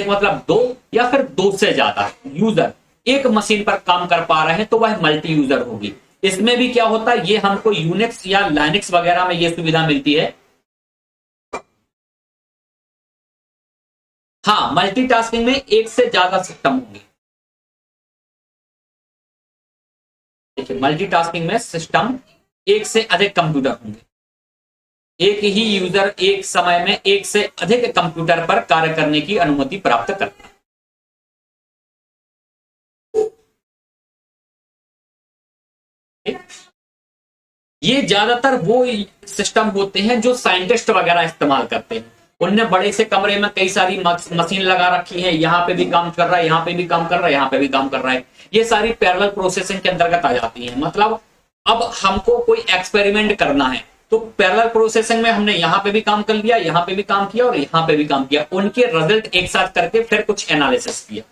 मतलब 2 या फिर 2 से ज्यादा यूजर एक मशीन पर काम कर पा रहे हैं तो वह मल्टी यूजर होगी। इसमें भी क्या होता है, ये हमको यूनिक्स या लाइनिक्स वगैरह में ये सुविधा मिलती है। हाँ, मल्टीटास्किंग में एक से ज्यादा सिस्टम होंगे। देखिए, मल्टीटास्किंग में सिस्टम एक से अधिक कंप्यूटर होंगे। एक ही यूजर एक समय में एक से अधिक कंप्यूटर पर कार्य करने की अनुमति प्राप्त करता है। ये ज्यादातर वो सिस्टम होते हैं जो साइंटिस्ट वगैरह इस्तेमाल करते हैं। उनने बड़े से कमरे में कई सारी मशीन लगा रखी है, यहाँ पे भी काम कर रहा है, यहाँ पे भी काम कर रहा है, यहाँ पे भी काम कर रहा है। ये सारी पैरेलल प्रोसेसिंग के अंतर्गत आ जाती है। मतलब अब हमको कोई एक्सपेरिमेंट करना है तो पैरेलल प्रोसेसिंग में हमने यहाँ पे भी काम कर लिया, यहाँ पे भी काम किया और यहाँ पे भी काम किया, उनके रिजल्ट एक साथ करके फिर कुछ एनालिसिस किया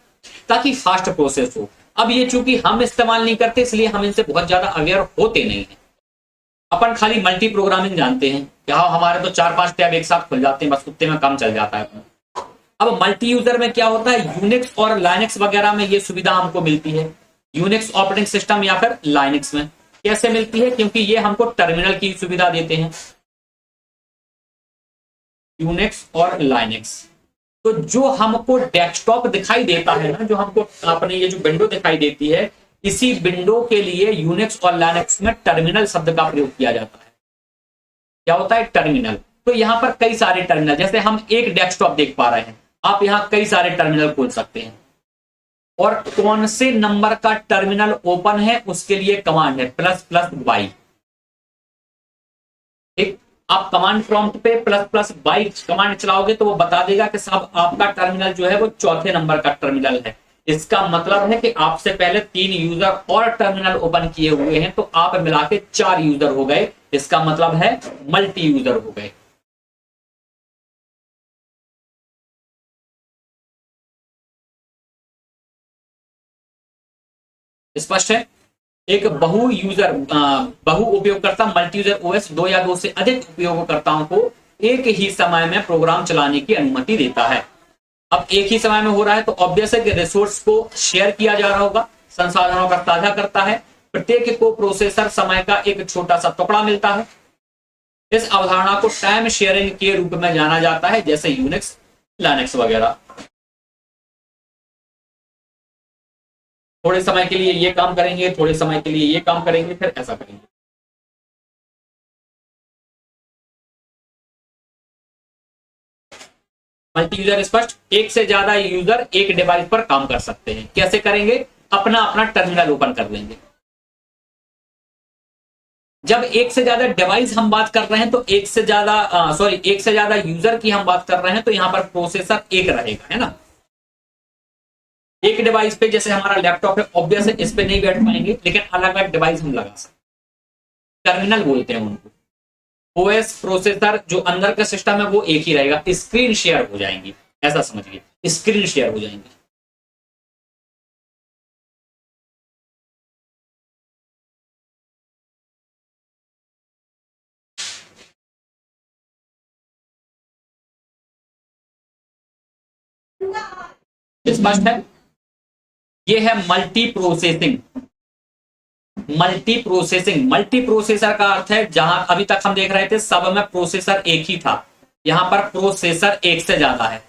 ताकि फास्ट प्रोसेस हो। अब ये चूंकि हम इस्तेमाल नहीं करते इसलिए हम इनसे बहुत ज्यादा अवेयर होते नहीं है। अपन खाली मल्टी प्रोग्रामिंग जानते हैं, यहाँ हमारे तो 4-5 टैब एक साथ खुल जाते हैं, बस उतने में काम चल जाता है। अब मल्टी यूजर में क्या होता है, यूनिक्स और लाइनक्स वगैरह में ये सुविधा हमको मिलती है। यूनिक्स ऑपरेटिंग सिस्टम या फिर लाइनक्स में कैसे मिलती है, क्योंकि ये हमको टर्मिनल की सुविधा देते हैं, यूनिक्स और लाइनक्स। तो जो हमको डेस्कटॉप दिखाई देता है ना, जो हमको अपने ये जो विंडो दिखाई देती है, इसी विंडो के लिए यूनिक्स और लाइनक्स में टर्मिनल शब्द का प्रयोग किया जाता है। क्या होता है टर्मिनल? तो यहाँ पर कई सारे टर्मिनल, जैसे हम एक डेस्कटॉप देख पा रहे हैं, आप यहाँ कई सारे टर्मिनल खोल सकते हैं। और कौन से नंबर का टर्मिनल ओपन है उसके लिए कमांड है ++y। ठीक, आप कमांड प्रॉम्प्ट पे ++y कमांड चलाओगे तो वो बता देगा कि साहब आपका टर्मिनल जो है वो चौथे नंबर का टर्मिनल है। इसका मतलब है कि आपसे पहले 3 यूजर और टर्मिनल ओपन किए हुए हैं तो आप मिला के 4 यूजर हो गए। इसका मतलब है मल्टी यूजर हो गए। स्पष्ट है? एक बहु उपयोगकर्ता मल्टी यूजर ओएस 2 या 2 से अधिक उपयोगकर्ताओं को एक ही समय में प्रोग्राम चलाने की अनुमति देता है। अब एक ही समय में हो रहा है तो ऑब्वियस है कि रिसोर्स को शेयर किया जा रहा होगा, संसाधनों का साझा करता है। प्रत्येक को प्रोसेसर समय का एक छोटा सा टुकड़ा मिलता है। इस अवधारणा को टाइम शेयरिंग के रूप में जाना जाता है, जैसे यूनिक्स, लाइनक्स वगैरह। थोड़े समय के लिए ये काम करेंगे, थोड़े समय के लिए ये काम करेंगे, फिर ऐसा करेंगे। मल्टी यूजर स्पष्ट, एक से ज्यादा यूजर एक डिवाइस पर काम कर सकते हैं। कैसे करेंगे? अपना अपना टर्मिनल ओपन कर लेंगे। जब एक से ज्यादा डिवाइस हम बात कर रहे हैं तो एक से ज्यादा एक से ज्यादा यूजर की हम बात कर रहे हैं तो यहां पर प्रोसेसर एक रहेगा, है ना। एक डिवाइस पे जैसे हमारा लैपटॉप है, ऑब्वियस है इस पे नहीं बैठ पाएंगे, लेकिन अलग अलग डिवाइस हम लगा सकते, टर्मिनल बोलते हैं उनको। ओएस प्रोसेसर जो अंदर का सिस्टम है वो एक ही रहेगा, स्क्रीन शेयर हो जाएंगी, ऐसा समझिए, स्क्रीन शेयर हो जाएंगी। स्पष्ट है? ये है multi processing. Multi processing, multi processor का अर्थ है जहां अभी तक हम देख रहे थे सब में प्रोसेसर एक ही था, यहां पर प्रोसेसर एक से ज्यादा है।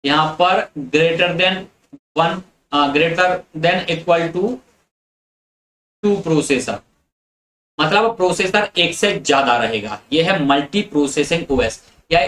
यहां पर greater than one, greater than equal to two processor, मतलब प्रोसेसर एक से ज्यादा रहेगा। यह है मल्टी प्रोसेसिंग ओएस। या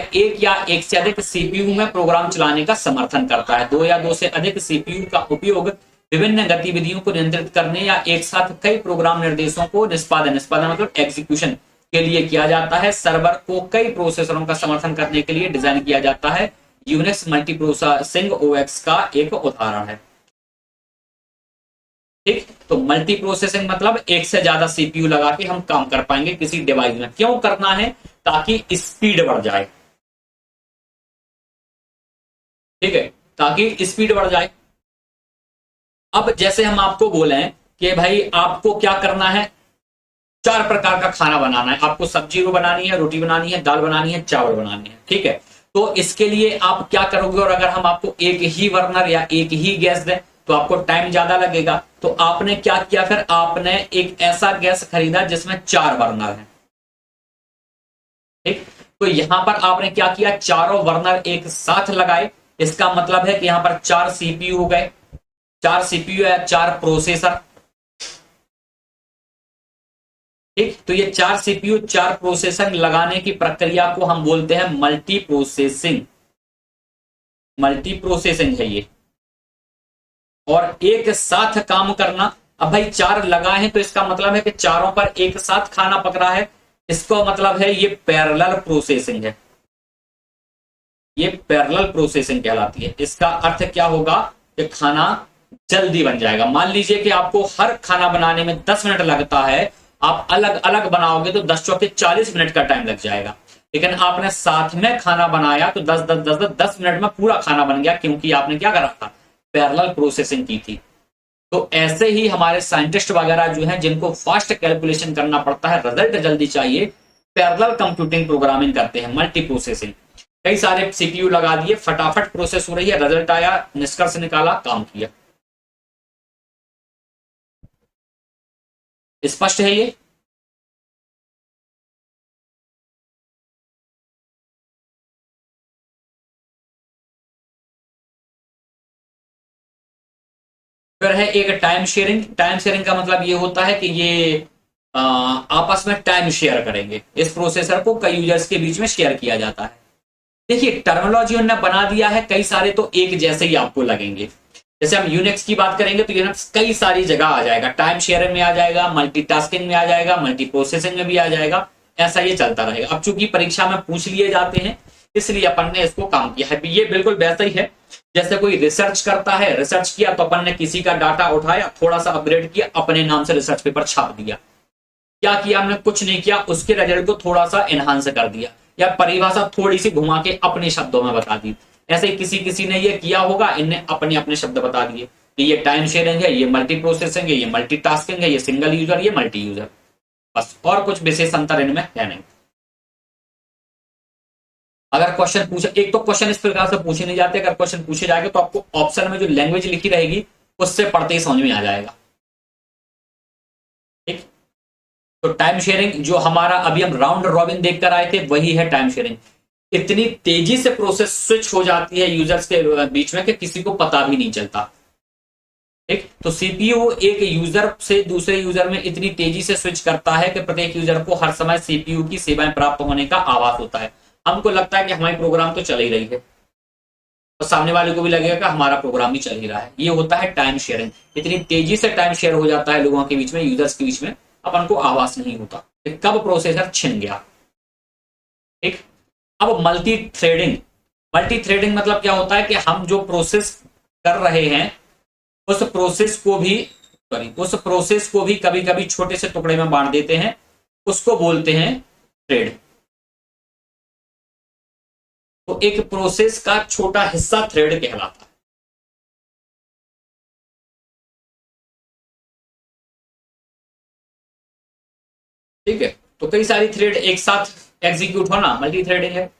एक से अधिक सीपीयू में प्रोग्राम चलाने का समर्थन करता है। दो या दो से अधिक सीपीयू का उपयोग विभिन्न गतिविधियों को नियंत्रित करने या एक साथ कई प्रोग्राम निर्देशों को निष्पादन मतलब एग्जीक्यूशन के लिए किया जाता है। सर्वर को कई प्रोसेसरों का समर्थन करने के लिए डिजाइन किया जाता है। यूनिक्स मल्टी प्रोसेसिंग ओएस का एक उदाहरण है। ठीक, तो मल्टी प्रोसेसिंग मतलब एक से ज्यादा सीपीयू लगा के हम काम कर पाएंगे किसी डिवाइस में। क्यों करना है? ताकि स्पीड बढ़ जाए। ठीक है, ताकि स्पीड बढ़ जाए। अब जैसे हम आपको बोले कि भाई आपको क्या करना है, 4 प्रकार का खाना बनाना है, आपको सब्जी बनानी है, रोटी बनानी है, दाल बनानी है, चावल बनानी है। ठीक है, तो इसके लिए आप क्या करोगे? और अगर हम आपको एक ही बर्नर या एक ही गैस दें तो आपको टाइम ज्यादा लगेगा। तो आपने क्या किया? फिर आपने एक ऐसा गैस खरीदा जिसमें 4 बर्नर है। ठीक, तो यहां पर आपने क्या किया? चारों बर्नर एक साथ लगाए। इसका मतलब है कि यहां पर 4 सीपीयू हो गए, 4 सीपीयू या 4 प्रोसेसर। ठीक, तो ये 4 सीपीयू 4 प्रोसेसर लगाने की प्रक्रिया को हम बोलते हैं मल्टी प्रोसेसिंग। मल्टी प्रोसेसिंग है ये, और एक साथ काम करना। अब भाई 4 लगाए हैं तो इसका मतलब है कि चारों पर एक साथ खाना पक रहा है। इसका मतलब है ये पैरेलल प्रोसेसिंग है, ये पैरेलल प्रोसेसिंग कहलाती है। इसका अर्थ क्या होगा कि खाना जल्दी बन जाएगा। मान लीजिए कि आपको हर खाना बनाने में 10 मिनट लगता है, आप अलग अलग बनाओगे तो 10 चौके 40 मिनट का टाइम लग जाएगा। लेकिन आपने साथ में खाना बनाया तो 10 मिनट में पूरा खाना बन गया, क्योंकि आपने क्या करा था? पैरेलल प्रोसेसिंग की थी। तो ऐसे ही हमारे साइंटिस्ट वगैरह जो हैं जिनको फास्ट कैलकुलेशन करना पड़ता है, रिजल्ट जल्दी चाहिए, पैरेलल कंप्यूटिंग प्रोग्रामिंग करते हैं, मल्टी प्रोसेसिंग। कई सारे सीपीयू लगा दिए, फटाफट प्रोसेस हो रही है, रिजल्ट आया, निष्कर्ष निकाला, काम किया। स्पष्ट है ये? फिर है एक टाइम शेयरिंग। टाइम शेयरिंग का मतलब ये होता है कि ये आपस में टाइम शेयर करेंगे। इस प्रोसेसर को कई यूजर्स के बीच में शेयर किया जाता है। देखिए टर्मिनोलॉजी उन्होंने बना दिया है, कई सारे तो एक जैसे ही आपको लगेंगे। जैसे हम यूनिक्स की बात करेंगे तो यूनिक्स कई सारी जगह आ जाएगा, टाइम शेयरिंग में आ जाएगा, मल्टीटास्किंग में आ जाएगा, मल्टी प्रोसेसिंग में भी आ जाएगा। ऐसा ये चलता रहेगा। अब चूंकि परीक्षा में पूछ लिए जाते हैं इसलिए अपन ने इसको काम किया है। ये बिल्कुल वैसा ही है जैसे कोई रिसर्च करता है, रिसर्च किया तो अपन ने किसी का डाटा उठाया, थोड़ा सा अपग्रेड किया, अपने नाम से रिसर्च पेपर छाप दिया। क्या किया हमने? कुछ नहीं किया, उसके रिजल्ट को थोड़ा सा एनहांस कर दिया या परिभाषा थोड़ी सी घुमा के अपने शब्दों में बता दी। ऐसे ही किसी किसी ने ये किया होगा, इनने अपने अपने शब्द बता दिए कि ये टाइम शेयरिंग है, ये मल्टी प्रोसेसिंग है, ये मल्टीटास्किंग है, ये सिंगल यूजर, ये मल्टी यूजर। बस, और कुछ विशेष अंतर इनमें है नहीं। अगर क्वेश्चन पूछे, एक तो क्वेश्चन इस प्रकार से पूछे नहीं जाते, अगर क्वेश्चन पूछे जाएंगे तो आपको ऑप्शन में जो लैंग्वेज लिखी रहेगी उससे पढ़ते ही समझ में आ जाएगा। ठीक, तो टाइम शेयरिंग जो हमारा अभी हम राउंड रॉबिन देख कर आए थे वही है टाइम शेयरिंग। इतनी तेजी से प्रोसेस स्विच हो जाती है यूजर्स के बीच में कि किसी को पता भी नहीं चलता। ठीक, तो सीपीयू एक यूजर से दूसरे यूजर में इतनी तेजी से स्विच करता है कि प्रत्येक यूजर को हर समय सीपीयू की सेवाएं प्राप्त होने का आभास होता है। हमको लगता है कि हमारी प्रोग्राम तो चल ही रही है, और सामने वाले को भी लगेगा कि हमारा प्रोग्राम भी चल ही रहा है। ये होता है टाइम शेयरिंग। इतनी तेजी से टाइम शेयर हो जाता है लोगों के बीच में, यूजर्स के बीच में, अपन को आवाज नहीं होता कि कब प्रोसेसर छिन गया। ठीक। अब मल्टी थ्रेडिंग। मल्टी थ्रेडिंग मतलब क्या होता है कि हम जो प्रोसेस कर रहे हैं उस प्रोसेस को भी कभी कभी छोटे से टुकड़े में बांट देते हैं, उसको बोलते हैं थ्रेड। तो एक प्रोसेस का छोटा हिस्सा थ्रेड कहलाता है। ठीक है। तो कई सारी थ्रेड एक साथ एग्जीक्यूट होना मल्टी थ्रेडिंग है।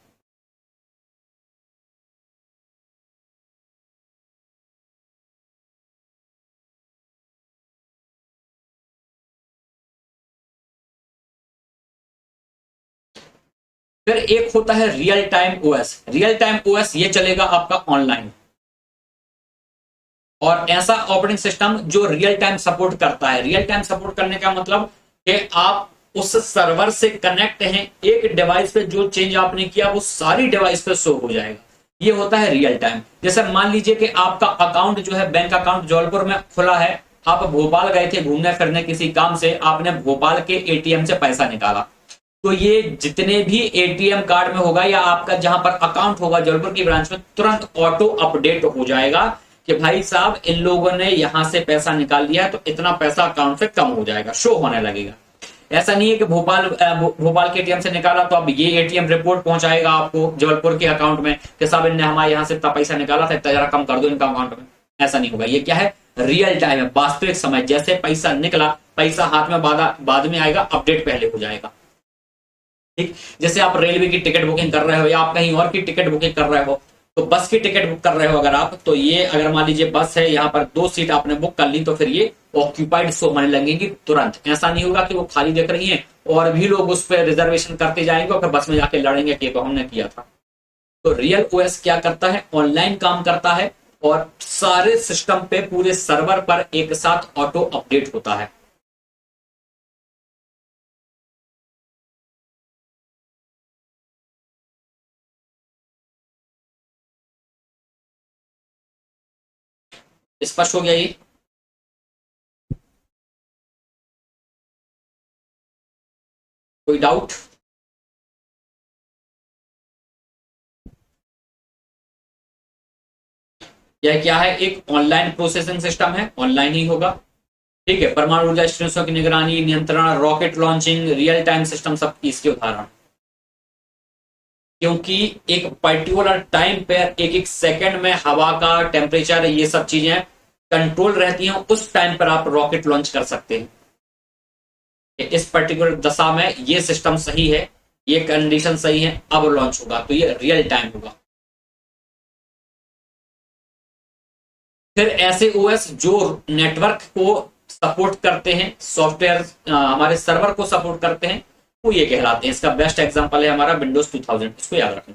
फिर एक होता है real time OS. Real time OS ये चलेगा आपका ऑनलाइन, और ऐसा ऑपरेटिंग सिस्टम जो रियल टाइम सपोर्ट करता है। रियल टाइम सपोर्ट करने का मतलब कि आप उस सर्वर से कनेक्ट हैं, एक डिवाइस पे जो चेंज आपने किया वो सारी डिवाइस पे शो हो जाएगा। ये होता है रियल टाइम। जैसे मान लीजिए कि आपका अकाउंट जो है, बैंक अकाउंट जबलपुर में खुला है, आप भोपाल गए थे घूमने फिरने किसी काम से, आपने भोपाल के एटीएम से पैसा निकाला, तो ये जितने भी एटीएम कार्ड में होगा या आपका जहां पर अकाउंट होगा जबलपुर की ब्रांच में, तुरंत ऑटो अपडेट हो जाएगा कि भाई साहब इन लोगों ने यहां से पैसा निकाल लिया है, तो इतना पैसा अकाउंट से कम हो जाएगा, शो होने लगेगा। ऐसा नहीं है कि भोपाल के एटीएम से निकाला तो अब ये एटीएम रिपोर्ट पहुंचाएगा आपको जबलपुर के अकाउंट में कि साहब इनने हमारे यहां से इतना पैसा निकाला था, इतना जरा कम कर दो इनका अकाउंट में। ऐसा नहीं होगा। ये क्या है? रियल टाइम है, वास्तविक समय। जैसे पैसा निकला, पैसा हाथ में बाद में आएगा, अपडेट पहले हो जाएगा। ठीक। जैसे आप रेलवे की टिकट बुकिंग कर रहे हो या आप कहीं और की टिकट बुकिंग कर रहे हो, तो बस की टिकट बुक कर रहे हो अगर आप, तो ये अगर मान लीजिए बस है, यहाँ पर 2 सीट आपने बुक कर ली, तो फिर ये ऑक्यूपाइड शो होने लगेगी तुरंत। ऐसा नहीं होगा कि वो खाली देख रही है और भी लोग उस पर रिजर्वेशन करते जाएंगे और फिर बस में जाके लड़ेंगे कि तो हमने किया था। तो रियल ओएस क्या करता है? ऑनलाइन काम करता है और सारे सिस्टम पे, पूरे सर्वर पर एक साथ ऑटो अपडेट होता है। स्पष्ट हो गया ये? कोई डाउट? यह क्या है? एक ऑनलाइन प्रोसेसिंग सिस्टम है, ऑनलाइन ही होगा। ठीक है। परमाणु ऊर्जा स्टेशनों की निगरानी, नियंत्रण, rocket launching, real time system, सब इसके उदाहरण। क्योंकि एक पर्टिकुलर टाइम पर एक एक सेकंड में हवा का टेम्परेचर, ये सब चीजें कंट्रोल रहती हैं, उस टाइम पर आप रॉकेट लॉन्च कर सकते हैं। इस पर्टिकुलर दशा में ये सिस्टम सही है, ये कंडीशन सही है, अब लॉन्च होगा, तो ये रियल टाइम होगा। फिर ऐसे ओएस जो नेटवर्क को सपोर्ट करते हैं, सॉफ्टवेयर हमारे सर्वर को सपोर्ट करते हैं, वो ये कहलाते हैं। इसका बेस्ट एग्जांपल है हमारा विंडोज 2000, इसको याद रखना।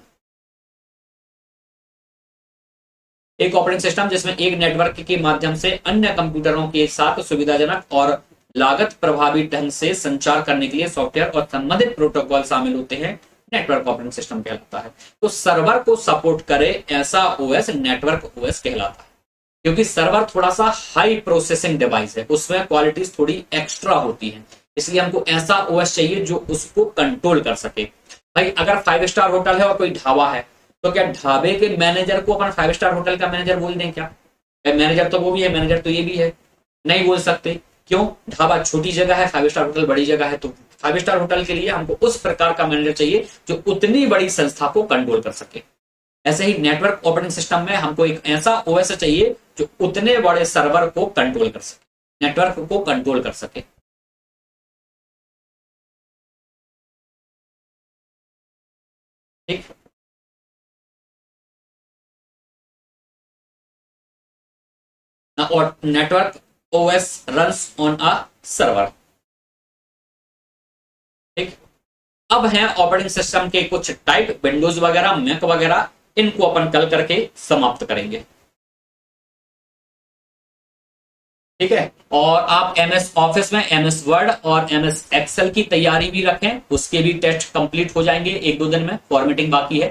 एक ऑपरेटिंग सिस्टम जिसमें एक नेटवर्क के माध्यम से अन्य कंप्यूटरों के साथ सुविधाजनक और लागत प्रभावी ढंग से संचार करने के लिए सॉफ्टवेयर और संबंधित प्रोटोकॉल शामिल होते हैं, नेटवर्क ऑपरेटिंग सिस्टम कहलाता है। तो सर्वर को सपोर्ट करे ऐसा ओएस नेटवर्क ओएस कहलाता है, क्योंकि सर्वर थोड़ा सा हाई प्रोसेसिंग डिवाइस है, उसमें क्वालिटीज थोड़ी एक्स्ट्रा होती है, इसलिए हमको ऐसा ओएस चाहिए जो उसको कंट्रोल कर सके। भाई अगर 5 स्टार होटल है और कोई ढाबा है, तो क्या ढाबे के मैनेजर को अपन 5 स्टार होटल का मैनेजर बोल दें क्या? मैनेजर तो वो भी है, मैनेजर तो ये भी है, नहीं बोल सकते। क्यों? ढाबा छोटी जगह है, 5 स्टार होटल बड़ी जगह है। तो 5 स्टार होटल के लिए हमको उस प्रकार का मैनेजर चाहिए जो उतनी बड़ी संस्था को कंट्रोल कर सके। ऐसे ही नेटवर्क ऑपरेटिंग सिस्टम में हमको एक ऐसा ओएस चाहिए जो उतने बड़े सर्वर को कंट्रोल कर सके, नेटवर्क को कंट्रोल कर सके। ठीक। और network OS runs on a server. ठीक। अब है ऑपरेटिंग सिस्टम के कुछ टाइप, विंडोज वगैरह, मैक वगैरह, इनको अपन कल करके समाप्त करेंगे। ठीक है। और आप एमएस ऑफिस में एमएस वर्ड और एमएस एक्सेल की तैयारी भी रखें, उसके भी टेस्ट कंप्लीट हो जाएंगे एक दो दिन में, फॉर्मेटिंग बाकी है,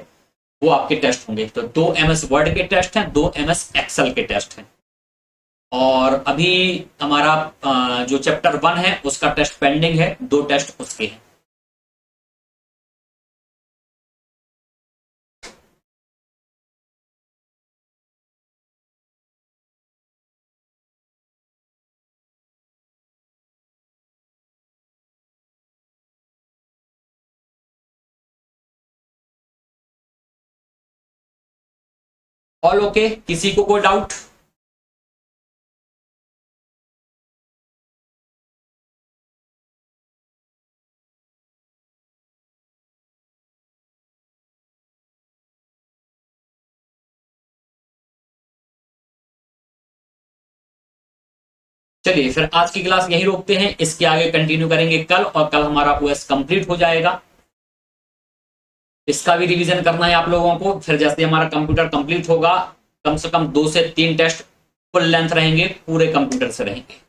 वो आपके टेस्ट होंगे। तो 2 एमएस वर्ड के टेस्ट हैं, 2 एमएस एक्सेल के टेस्ट हैं। और अभी हमारा जो चैप्टर 1 है उसका टेस्ट पेंडिंग है, 2 टेस्ट उसके हैं। ऑल ओके, किसी को कोई डाउट? चलिए फिर आज की क्लास यहीं रोकते हैं, इसके आगे कंटिन्यू करेंगे कल, और कल हमारा ओएस कंप्लीट हो जाएगा। इसका भी रिवीजन करना है आप लोगों को। फिर जैसे हमारा कंप्यूटर कंप्लीट होगा, कम से कम 2 से 3 टेस्ट फुल लेंथ रहेंगे, पूरे कंप्यूटर से रहेंगे।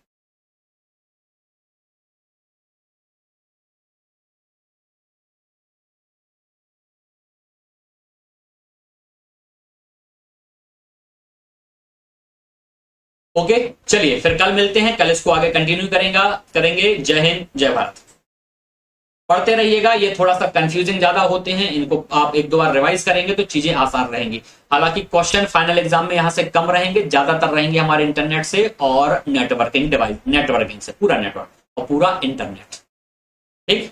ओके, चलिए फिर कल मिलते हैं, कल इसको आगे कंटिन्यू करेंगे। जय हिंद, जय भारत। पढ़ते रहिएगा, ये थोड़ा सा कंफ्यूजिंग ज्यादा होते हैं, इनको आप एक दो बार रिवाइज करेंगे तो चीजें आसान रहेंगी। हालांकि क्वेश्चन फाइनल एग्जाम में यहां से कम रहेंगे, ज्यादातर रहेंगे हमारे इंटरनेट से और नेटवर्किंग डिवाइस, नेटवर्किंग से, पूरा नेटवर्क और पूरा इंटरनेट। ठीक।